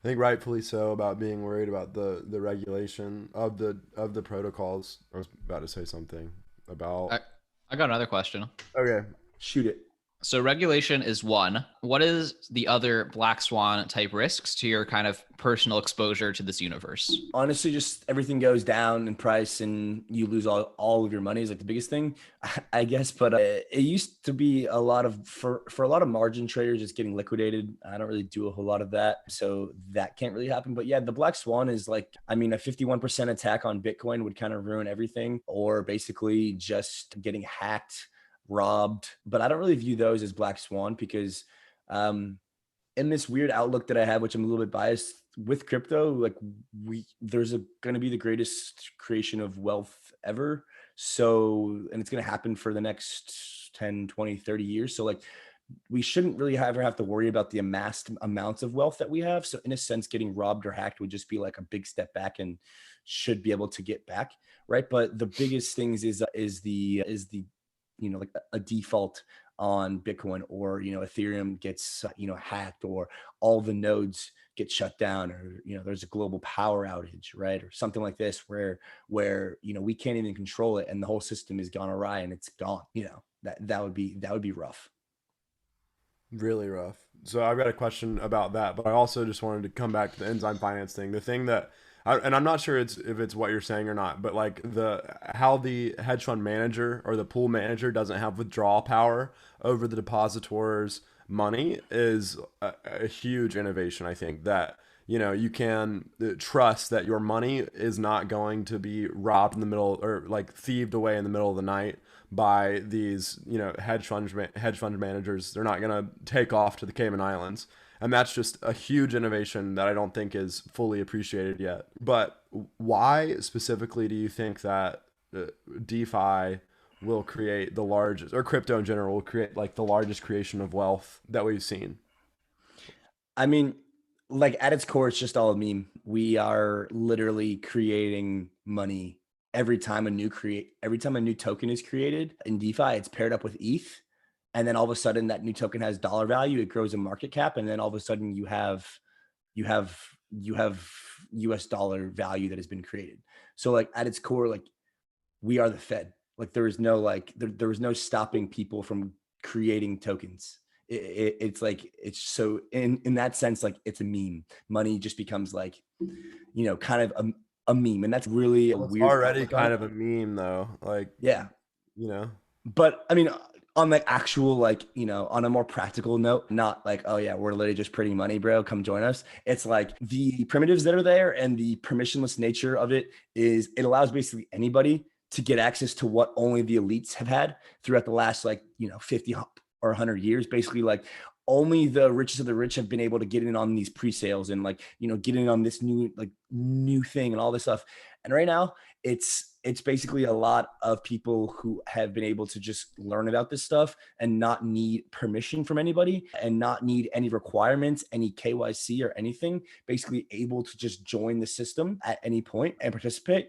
I think rightfully so, about being worried about the regulation of the protocols. I was about to say something about. I got another question. Okay. Shoot it. So regulation is one. What is the other black swan type risks to your kind of personal exposure to this universe? Honestly, just everything goes down in price and you lose all of your money is like the biggest thing, I guess. But it used to be a lot of, for a lot of margin traders, just getting liquidated. I don't really do a whole lot of that. So that can't really happen. But yeah, the black swan is like, I mean, a 51% attack on Bitcoin would kind of ruin everything, or basically just getting hacked, robbed. But I don't really view those as black swan because in this weird outlook that I have, which I'm a little bit biased with crypto, like there's going to be the greatest creation of wealth ever. So, and it's going to happen for the next 10, 20, 30 years. So like we shouldn't really ever have to worry about the amassed amounts of wealth that we have. So in a sense, getting robbed or hacked would just be like a big step back and should be able to get back. Right. But the biggest things is the, like a default on Bitcoin, or, Ethereum gets, hacked, or all the nodes get shut down, or, there's a global power outage, right? Or something like this where, we can't even control it and the whole system is gone awry and it's gone, that would be rough. Really rough. So I've got a question about that, but I also just wanted to come back to the enzyme finance thing. The thing that, and I'm not sure if it's what you're saying or not, but like how the hedge fund manager or the pool manager doesn't have withdrawal power over the depositor's money is a huge innovation. I think that you can trust that your money is not going to be robbed in the middle, or like thieved away in the middle of the night by these hedge fund managers. They're not going to take off to the Cayman Islands, and that's just a huge innovation that I don't think is fully appreciated yet. But why specifically do you think that DeFi will create the largest, or crypto in general will create like the largest creation of wealth that we've seen? I mean, like at its core, it's just all a meme. We are literally creating money every time a new token is created in DeFi. It's paired up with ETH, and then all of a sudden that new token has dollar value. It grows in market cap, and then all of a sudden you have US dollar value that has been created. So like at its core, like we are the Fed. Like there is no there was no stopping people from creating tokens. It's like, it's so in that sense, like it's a meme. Money just becomes like, kind of a meme, and that's really a Well, it's weird already outlook on kind it. of a meme though. Like, Yeah, you know, but I mean, on like actual, like, on a more practical note, not like, oh yeah, we're literally just printing money, bro, come join us. It's like the primitives that are there and the permissionless nature of it it allows basically anybody to get access to what only the elites have had throughout the last, like, 50 or 100 years. Basically, like only the richest of the rich have been able to get in on these pre-sales and, like, get in on this new thing and all this stuff. And right now it's basically a lot of people who have been able to just learn about this stuff and not need permission from anybody and not need any requirements, any KYC or anything, basically able to just join the system at any point and participate.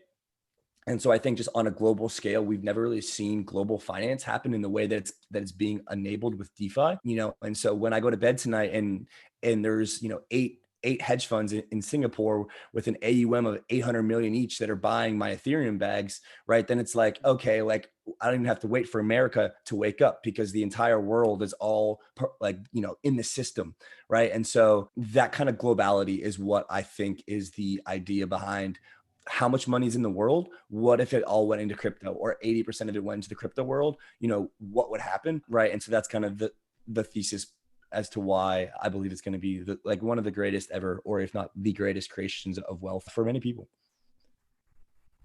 And so I think just on a global scale, we've never really seen global finance happen in the way that it's being enabled with DeFi, And so when I go to bed tonight and there's, eight hedge funds in Singapore with an AUM of 800 million each that are buying my Ethereum bags, right? Then it's like, okay, like I don't even have to wait for America to wake up because the entire world is all like, in the system, right? And so that kind of globality is what I think is the idea behind how much money is in the world. What if it all went into crypto, or 80% of it went into the crypto world? What would happen, right? And so that's kind of the thesis as to why I believe it's going to be like one of the greatest ever, or if not the greatest creations of wealth for many people.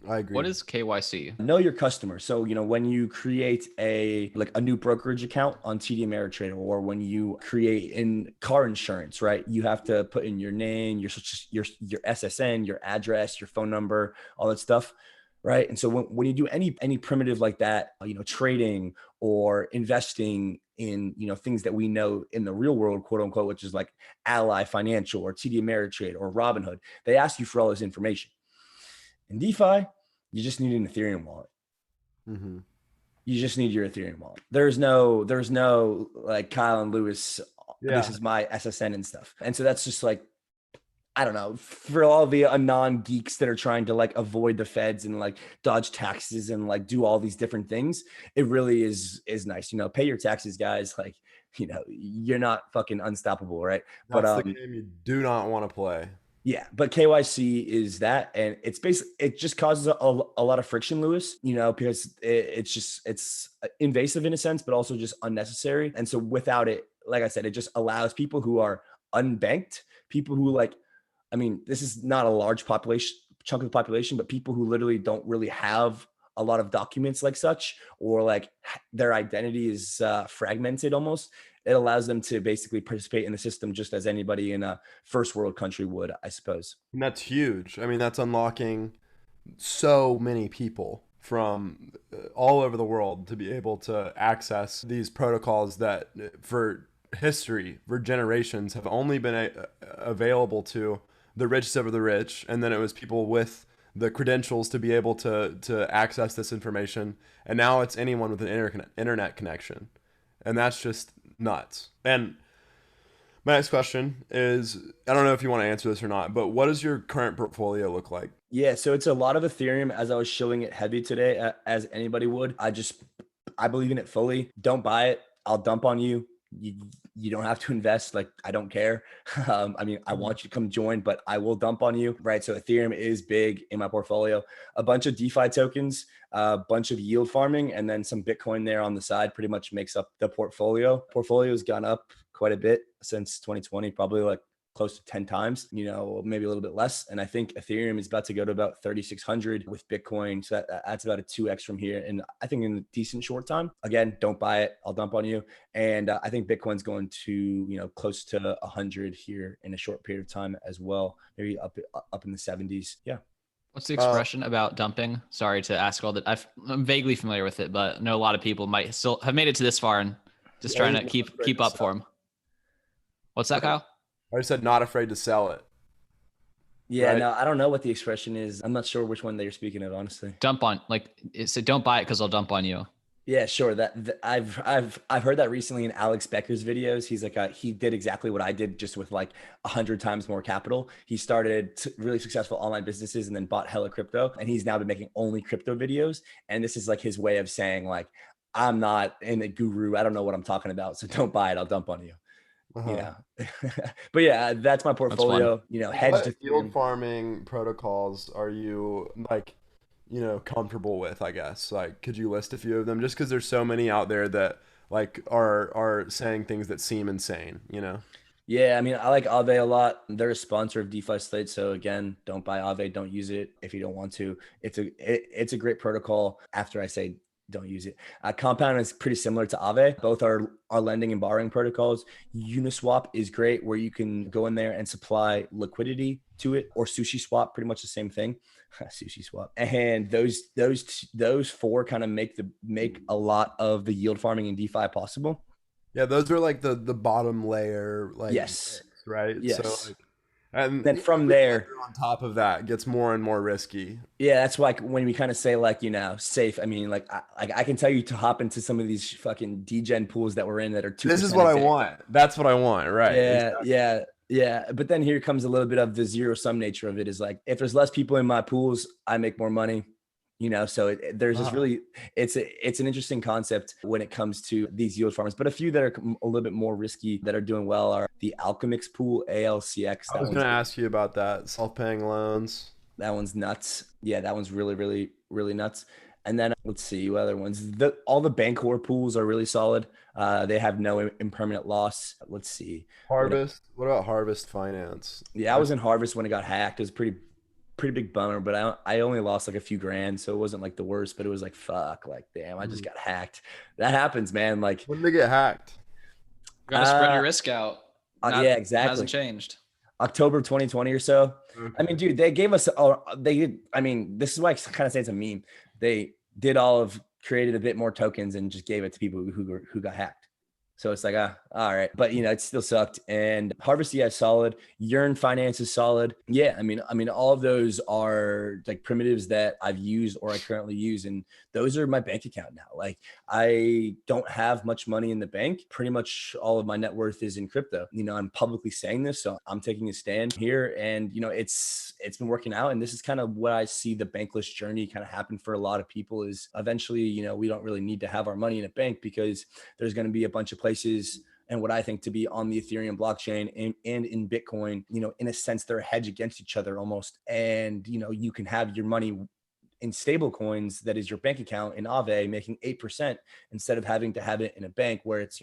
I agree. What is KYC? Know your customer. So, when you create a new brokerage account on TD Ameritrade, or when you create in car insurance, right? You have to put in your name, your SSN, your address, your phone number, all that stuff. Right. And so when you do any primitive like that, trading or investing in, things that we know in the real world, quote unquote, which is like Ally Financial or TD Ameritrade or Robinhood, they ask you for all this information. In DeFi, you just need an Ethereum wallet. Mm-hmm. You just need your Ethereum wallet. There's no like Kyle and Lewis, Yeah. this is my SSN and stuff. And so that's just like, I don't know, for all the non-geeks that are trying to like avoid the feds and like dodge taxes and like do all these different things, it really is nice. Pay your taxes, guys. Like, you're not fucking unstoppable, right? But That's the game you do not want to play. yeah, but KYC is that, and it's basically, it just causes a lot of friction, Lewis, because it's invasive in a sense, but also just unnecessary. And so without it, like I said, it just allows people who are unbanked, people who like, I mean, this is not a large chunk of the population, but people who literally don't really have a lot of documents like such, or like their identity is fragmented almost. It allows them to basically participate in the system just as anybody in a first world country would, I suppose. And that's huge. I mean, that's unlocking so many people from all over the world to be able to access these protocols that for history, for generations, have only been available to the richest of the rich. And then it was people with the credentials to be able to access this information. And now it's anyone with an internet connection. And that's just nuts. And my next question is, I don't know if you want to answer this or not, but what does your current portfolio look like? Yeah, so it's a lot of Ethereum, as I was showing it heavy today, as anybody would. I believe in it fully. Don't buy it. I'll dump on you. You don't have to invest. Like, I don't care. I mean, I want you to come join, but I will dump on you, right? So Ethereum is big in my portfolio. A bunch of DeFi tokens, a bunch of yield farming, and then some Bitcoin there on the side pretty much makes up the portfolio. Portfolio has gone up quite a bit since 2020, probably like close to 10 times, maybe a little bit less. And I think Ethereum is about to go to about 3,600 with Bitcoin. So that's about a 2x from here. And I think in a decent short time. Again, don't buy it. I'll dump on you. And I think Bitcoin's going to, close to 100 here in a short period of time as well. Maybe up in the 70s. Yeah. What's the expression about dumping? Sorry to ask all that. I'm vaguely familiar with it, but I know a lot of people might still have made it to this far and just trying to keep up for them. What's that, Kyle? I said not afraid to sell it. Yeah, right? No, I don't know what the expression is. I'm not sure which one that you're speaking of, honestly. Dump on, like it said, don't buy it because I'll dump on you. Yeah, sure. That I've heard that recently in Alex Becker's videos. He's like he did exactly what I did, just with like 100 times more capital. He started really successful online businesses and then bought hella crypto, and he's now been making only crypto videos. And this is like his way of saying like, I'm not in a guru. I don't know what I'm talking about, so don't buy it. I'll dump on you. But yeah, that's my portfolio. Hedged. What yield farming protocols are you like, comfortable with? I guess, like, could you list a few of them? Just because there's so many out there that like are saying things that seem insane. Yeah, I mean, I like Aave a lot. They're a sponsor of DeFi Slate, so again, don't buy Aave. Don't use it if you don't want to. It's a great protocol. After I say don't use it. Compound is pretty similar to Aave. Both are lending and borrowing protocols. Uniswap is great, where you can go in there and supply liquidity to it, or Sushi Swap, pretty much the same thing. Sushi Swap. And those four kind of make a lot of the yield farming in DeFi possible. Yeah, those are like the bottom layer, like, yes, right? Yes. So like, and then from there, on top of that, gets more and more risky. Yeah, that's like when we kind of say like, safe. I mean, like I can tell you to hop into some of these fucking degen pools that we're in that are 2%. This is what I want. That's what I want, right? Yeah, exactly. Yeah. But then here comes a little bit of the zero sum nature of it. Is like, if there's less people in my pools, I make more money. So there's this really, it's an interesting concept when it comes to these yield farmers. But a few that are a little bit more risky that are doing well are the Alchemix pool, ALCX. I was going to ask you about that. Self-paying loans. That one's nuts. Yeah, that one's really, really, really nuts. And then let's see what other ones. All the Bancor pools are really solid. They have no impermanent loss. Let's see. Harvest. What about Harvest Finance? Yeah, I was in Harvest when it got hacked. It was pretty big bummer, but I only lost like a few grand, so it wasn't like the worst, but it was like, fuck, like, damn, I just got hacked. That happens, man. Like, when did they get hacked? You gotta spread your risk out. Yeah, exactly. Hasn't changed. October 2020 or so. Okay. I mean, dude, they gave us, this is why I kind of say it's a meme. They created a bit more tokens and just gave it to people who got hacked. So it's like, all right. But it still sucked. And Harvest, yeah, solid. Yearn Finance is solid. Yeah, I mean, all of those are like primitives that I've used or I currently use. And those are my bank account now. Like I don't have much money in the bank. Pretty much all of my net worth is in crypto. I'm publicly saying this, so I'm taking a stand here. And it's been working out. And this is kind of what I see the bankless journey kind of happen for a lot of people is eventually, we don't really need to have our money in a bank because there's going to be a bunch of places and what I think to be on the Ethereum blockchain and in Bitcoin, in a sense, they're a hedge against each other almost. And, you can have your money in stable coins that is your bank account in Aave making 8% instead of having to have it in a bank where it's,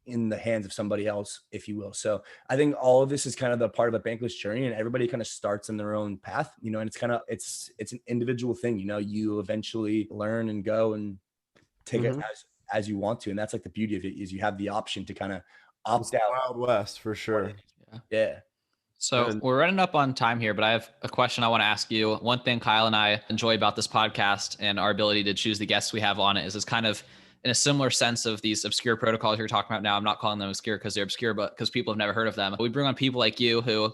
in the hands of somebody else, if you will. So I think all of this is kind of the part of a bankless journey and everybody kind of starts on their own path, and it's kind of, it's an individual thing, you eventually learn and go and take it as you want to. And that's like the beauty of it is you have the option to kind of opt out. Wild West for sure. Yeah. So we're running up on time here, but I have a question I want to ask you. One thing Kyle and I enjoy about this podcast and our ability to choose the guests we have on it is it's kind of in a similar sense of these obscure protocols you're talking about now. I'm not calling them obscure because they're obscure, but because people have never heard of them. We bring on people like you who,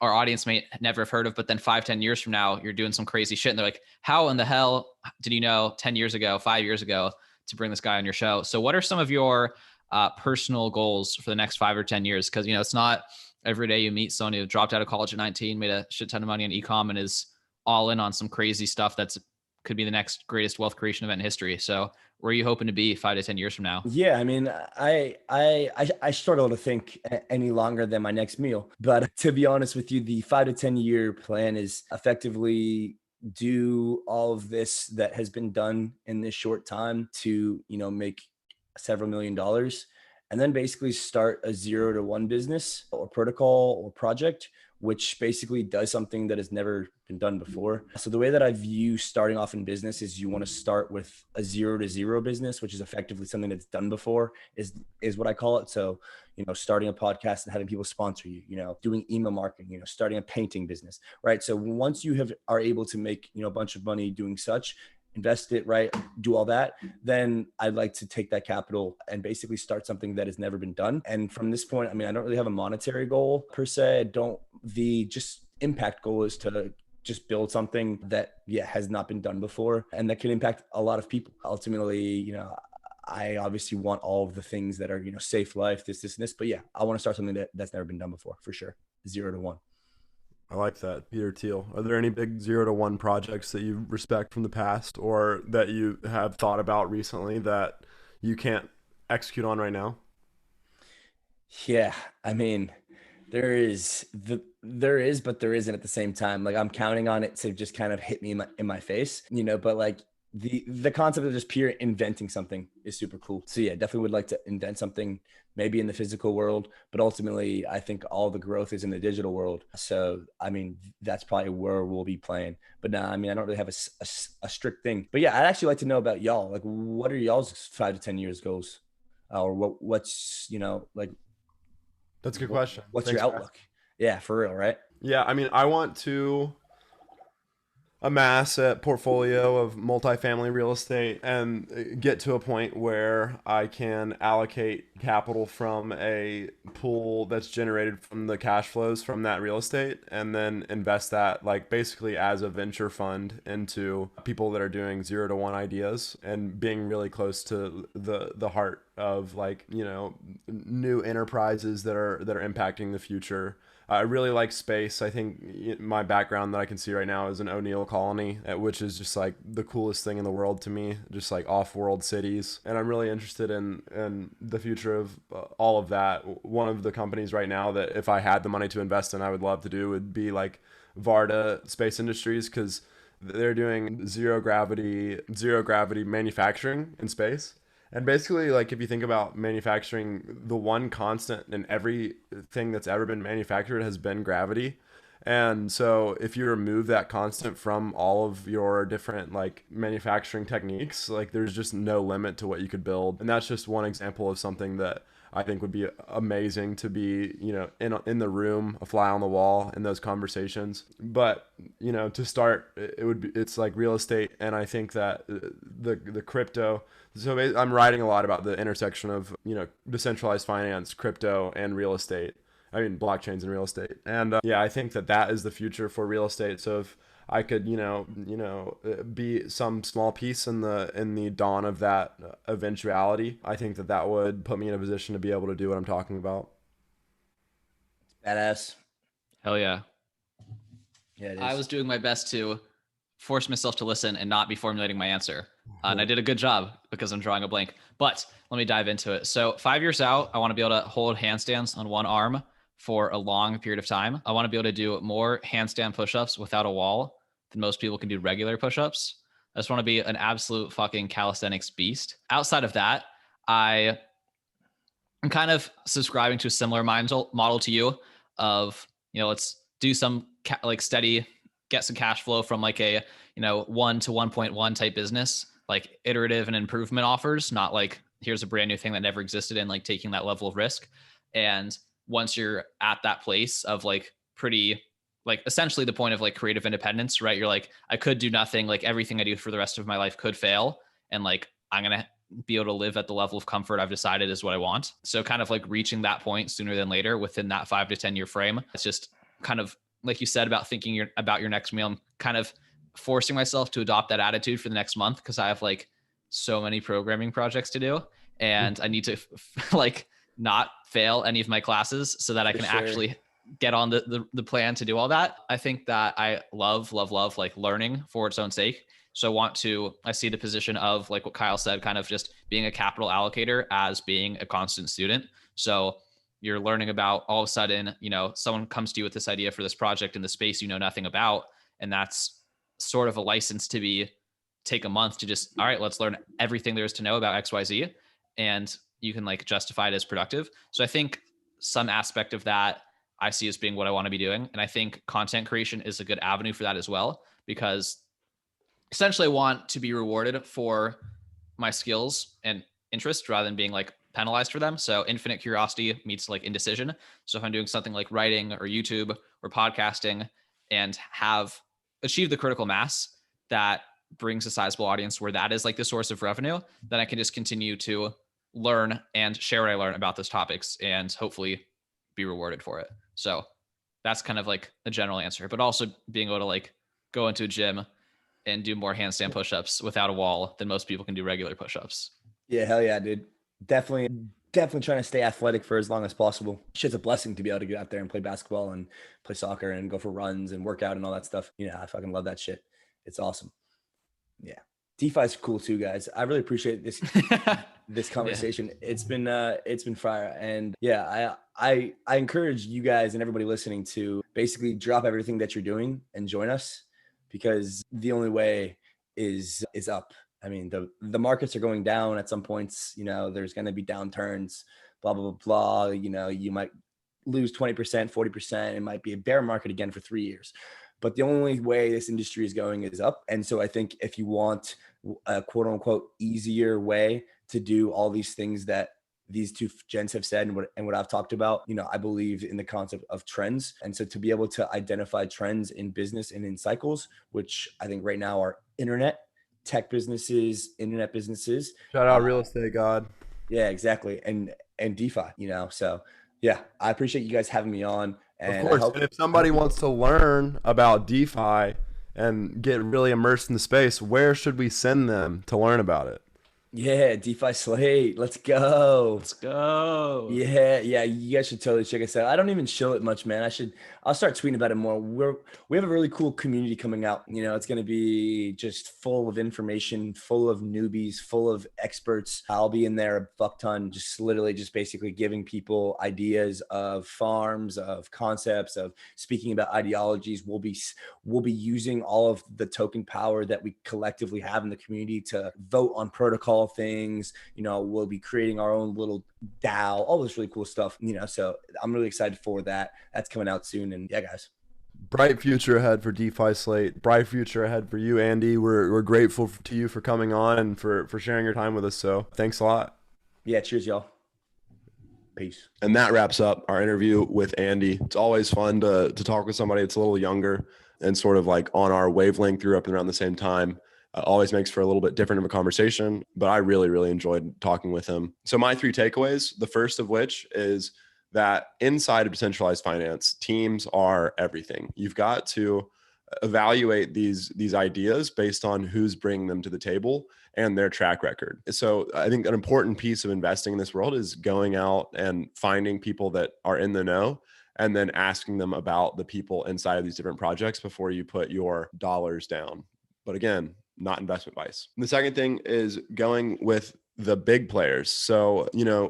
our audience may never have heard of, but then 5-10 years from now, you're doing some crazy shit. And they're like, how in the hell did you know 10 years ago, 5 years ago to bring this guy on your show? So what are some of your personal goals for the next 5 or 10 years? Because, it's not every day you meet someone who dropped out of college at 19, made a shit ton of money on e-com and is all in on some crazy stuff that's could be the next greatest wealth creation event in history. So where are you hoping to be 5 to 10 years from now? Yeah, I mean, I struggle to think any longer than my next meal. But to be honest with you, the 5 to 10 year plan is effectively do all of this that has been done in this short time to, make several $1,000,000 and then basically start a 0 to 1 business or protocol or project, which basically does something that has never been done before. So the way that I view starting off in business is you want to start with a 0 to 0 business, which is effectively something that's done before is what I call it. So, starting a podcast and having people sponsor you, doing email marketing, starting a painting business, right? So once you are able to make, a bunch of money doing such, invest it, right? Do all that. Then I'd like to take that capital and basically start something that has never been done. And from this point, I mean, I don't really have a monetary goal per se. The just impact goal is to just build something that, has not been done before and that can impact a lot of people. Ultimately, I obviously want all of the things that are, safe life, this, and this, but I want to start something that's never been done before for sure. 0 to 1. I like that. Peter Thiel. Are there any big 0 to 1 projects that you respect from the past or that you have thought about recently that you can't execute on right now? Yeah. I mean, there is, but there isn't at the same time. Like I'm counting on it to just kind of hit me in my face, but like the concept of just pure inventing something is super cool. So definitely would like to invent something maybe in the physical world, but ultimately I think all the growth is in the digital world. So, I mean, that's probably where we'll be playing, but I mean, I don't really have a strict thing, but I'd actually like to know about y'all. Like, what are y'all's 5 to 10 years goals? Or what's, like, that's a good question. What's Thanks, your outlook? Yeah, for real. Right. Yeah. I mean, I want to amass a portfolio of multifamily real estate and get to a point where I can allocate capital from a pool that's generated from the cash flows from that real estate and then invest that like basically as a venture fund into people that are doing 0 to 1 ideas and being really close to the heart of like, new enterprises that are impacting the future. I really like space. I think my background that I can see right now is an O'Neill colony, which is just like the coolest thing in the world to me, just like off-world cities. And I'm really interested in the future of all of that. One of the companies right now that if I had the money to invest in, I would love to do would be like Varda Space Industries, because they're doing zero gravity manufacturing in space. And basically, like, if you think about manufacturing, the one constant in everything that's ever been manufactured has been gravity. And so if you remove that constant from all of your different like manufacturing techniques, like there's just no limit to what you could build. And that's just one example of something that I think would be amazing to be, in the room, a fly on the wall in those conversations. But, to start, it's like real estate. And I think that the crypto, so I'm writing a lot about the intersection of, decentralized finance, crypto, and real estate. I mean, blockchains and real estate. And I think that is the future for real estate. So if I could, be some small piece in the dawn of that eventuality, I think that would put me in a position to be able to do what I'm talking about. Badass. Hell yeah. Yeah, it is. I was doing my best to force myself to listen and not be formulating my answer. And I did a good job because I'm drawing a blank. But let me dive into it. So 5 years out, I want to be able to hold handstands on one arm for a long period of time. I want to be able to do more handstand push-ups without a wall than most people can do regular push-ups. I just want to be an absolute fucking calisthenics beast. Outside of that, I'm kind of subscribing to a similar model to you of, let's do some steady, get some cash flow from like a, 1 to 1.1 type business, like iterative and improvement offers, not like here's a brand new thing that never existed and like taking that level of risk. And once you're at that place of like pretty, like essentially the point of like creative independence, right? You're like, I could do nothing. Like everything I do for the rest of my life could fail. And like, I'm going to be able to live at the level of comfort I've decided is what I want. So kind of like reaching that point sooner than later within that 5 to 10 year frame. It's just kind of like you said about thinking about your next meal. I'm kind of forcing myself to adopt that attitude for the next month because I have like so many programming projects to do and I need to like not fail any of my classes so that I can actually get on the plan to do all that. I think that I love like learning for its own sake. So I see the position of like what Kyle said, kind of just being a capital allocator as being a constant student. So you're learning about all of a sudden, someone comes to you with this idea for this project in the space you know nothing about. And that's sort of a license to take a month to just, all right, let's learn everything there is to know about XYZ. And you can like justify it as productive. So I think some aspect of that I see as being what I want to be doing. And I think content creation is a good avenue for that as well, because essentially I want to be rewarded for my skills and interest rather than being like penalized for them. So infinite curiosity meets like indecision. So if I'm doing something like writing or YouTube or podcasting and have achieved the critical mass that brings a sizable audience where that is like the source of revenue, then I can just continue to learn and share what I learn about those topics and hopefully be rewarded for it. So that's kind of like a general answer, but also being able to like go into a gym and do more handstand push-ups without a wall than most people can do regular push-ups. Yeah, hell yeah, dude. Definitely trying to stay athletic for as long as possible. Shit's a blessing to be able to get out there and play basketball and play soccer and go for runs and work out and all that stuff. I fucking love that shit. It's awesome. Yeah. DeFi is cool too, guys. I really appreciate this conversation. Yeah. It's been fire. And yeah, I encourage you guys and everybody listening to basically drop everything that you're doing and join us, because the only way is up. I mean, the markets are going down at some points, there's going to be downturns, blah, blah, blah, blah. You might lose 20%, 40%. It might be a bear market again for 3 years. But the only way this industry is going is up. And so I think if you want a quote unquote easier way to do all these things that these two gents have said and what I've talked about, I believe in the concept of trends. And so to be able to identify trends in business and in cycles, which I think right now are tech businesses, internet businesses. Shout out real estate god. Yeah, exactly. And DeFi, so yeah, I appreciate you guys having me on. And of course, and if somebody wants to learn about DeFi and get really immersed in the space, where should we send them to learn about it? Yeah, DeFi Slate. Let's go. Let's go. Yeah. You guys should totally check us out. I don't even show it much, man. I'll start tweeting about it more. We have a really cool community coming out. It's going to be just full of information, full of newbies, full of experts. I'll be in there a fuck ton, just literally just basically giving people ideas of farms, of concepts, of speaking about ideologies. We'll be using all of the token power that we collectively have in the community to vote on protocol things. We'll be creating our own little DAO, all this really cool stuff, so I'm really excited for that. That's coming out soon. And yeah, guys, Bright future ahead for DeFi Slate. Bright future ahead for you, Andy. We're grateful to you for coming on and for sharing your time with us. So thanks a lot. Yeah, cheers, y'all. Peace. And that wraps up our interview with Andy. It's always fun to talk with somebody that's a little younger and sort of like on our wavelength, grew up around the same time. Always makes for a little bit different of a conversation, but I really, really enjoyed talking with him. So my 3 takeaways, the first of which is that inside of decentralized finance, teams are everything. You've got to evaluate these ideas based on who's bringing them to the table and their track record. So I think an important piece of investing in this world is going out and finding people that are in the know and then asking them about the people inside of these different projects before you put your dollars down. But again, not investment advice. The second thing is going with the big players. So,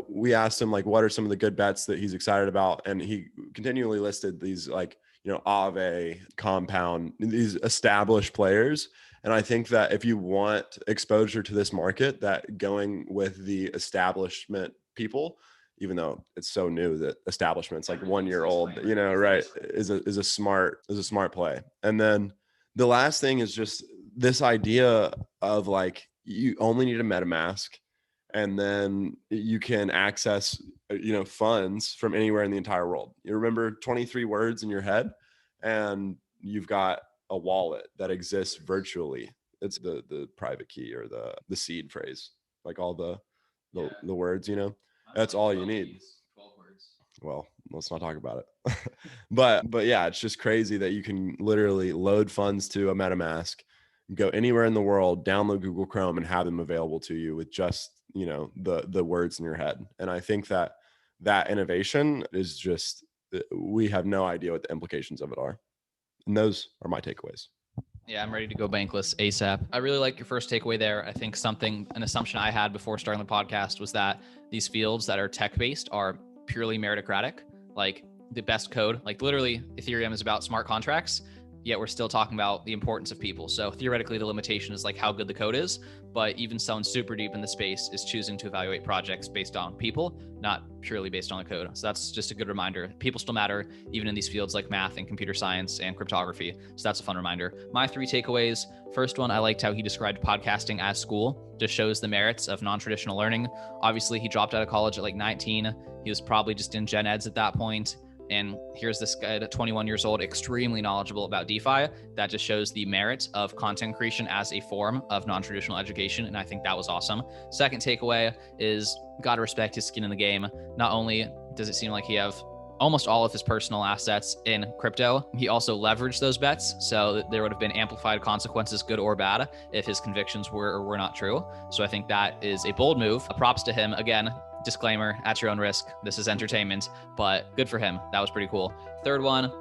we asked him like, what are some of the good bets that he's excited about? And he continually listed these like, Aave, Compound, these established players. And I think that if you want exposure to this market, that going with the establishment people, even though it's so new that establishment's like 1 year old, right, is a smart play. And then the last thing is just this idea of like, you only need a MetaMask and then you can access, funds from anywhere in the entire world. You remember 23 words in your head and you've got a wallet that exists virtually. It's the private key or the seed phrase, like all the words, that's all you need. 12 words. Well, let's not talk about it. but yeah, it's just crazy that you can literally load funds to a MetaMask, go anywhere in the world, download Google Chrome and have them available to you with just, the words in your head. And I think that innovation is just, we have no idea what the implications of it are. And those are my takeaways. Yeah, I'm ready to go bankless ASAP. I really like your first takeaway there. I think an assumption I had before starting the podcast was that these fields that are tech-based are purely meritocratic, like the best code, like literally Ethereum is about smart contracts, yet we're still talking about the importance of people. So theoretically, the limitation is like how good the code is, but even someone super deep in the space is choosing to evaluate projects based on people, not purely based on the code. So that's just a good reminder. People still matter, even in these fields like math and computer science and cryptography. So that's a fun reminder. My 3 takeaways. First one, I liked how he described podcasting as school. Just shows the merits of non-traditional learning. Obviously, he dropped out of college at like 19. He was probably just in gen eds at that point. And here's this guy at 21 years old, extremely knowledgeable about DeFi. That just shows the merit of content creation as a form of non-traditional education. And I think that was awesome. Second takeaway is gotta respect his skin in the game. Not only does it seem like he have almost all of his personal assets in crypto, he also leveraged those bets. So there would have been amplified consequences, good or bad, if his convictions were or were not true. So I think that is a bold move. Props to him. Again, disclaimer, at your own risk. This is entertainment, but good for him. That was pretty cool. Third one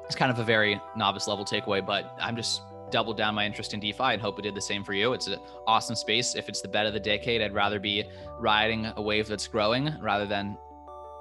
is kind of a very novice level takeaway, but I'm just doubled down my interest in DeFi and hope it did the same for you. It's an awesome space. If it's the bet of the decade, I'd rather be riding a wave that's growing rather than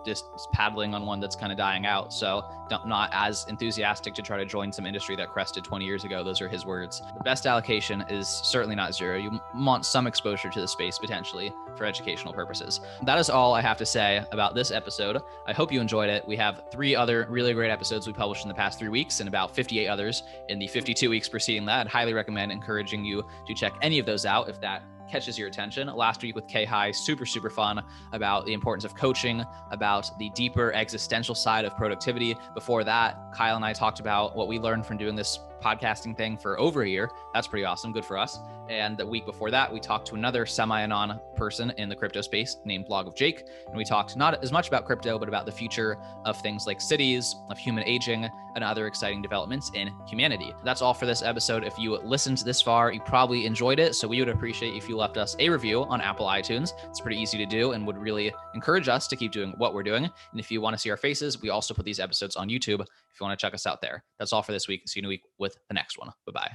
just paddling on one that's kind of dying out. So not as enthusiastic to try to join some industry that crested 20 years ago. Those are his words. The best allocation is certainly not zero. You want some exposure to the space potentially for educational purposes. That is all I have to say about this episode. I hope you enjoyed it. We have 3 other really great episodes we published in the past 3 weeks and about 58 others in the 52 weeks preceding that. I'd highly recommend encouraging you to check any of those out if that catches your attention. Last week with K High, super fun about the importance of coaching, about the deeper existential side of productivity. Before that, Kyle and I talked about what we learned from doing this podcasting thing for over a year. That's pretty awesome. Good for us. And the week before that, we talked to another semi-anon person in the crypto space named Blog of Jake. And we talked not as much about crypto, but about the future of things like cities, of human aging, and other exciting developments in humanity. That's all for this episode. If you listened this far, you probably enjoyed it. So we would appreciate if you left us a review on Apple iTunes. It's pretty easy to do and would really encourage us to keep doing what we're doing. And if you want to see our faces, we also put these episodes on YouTube if you want to check us out there. That's all for this week. See you in a week with the next one. Bye-bye.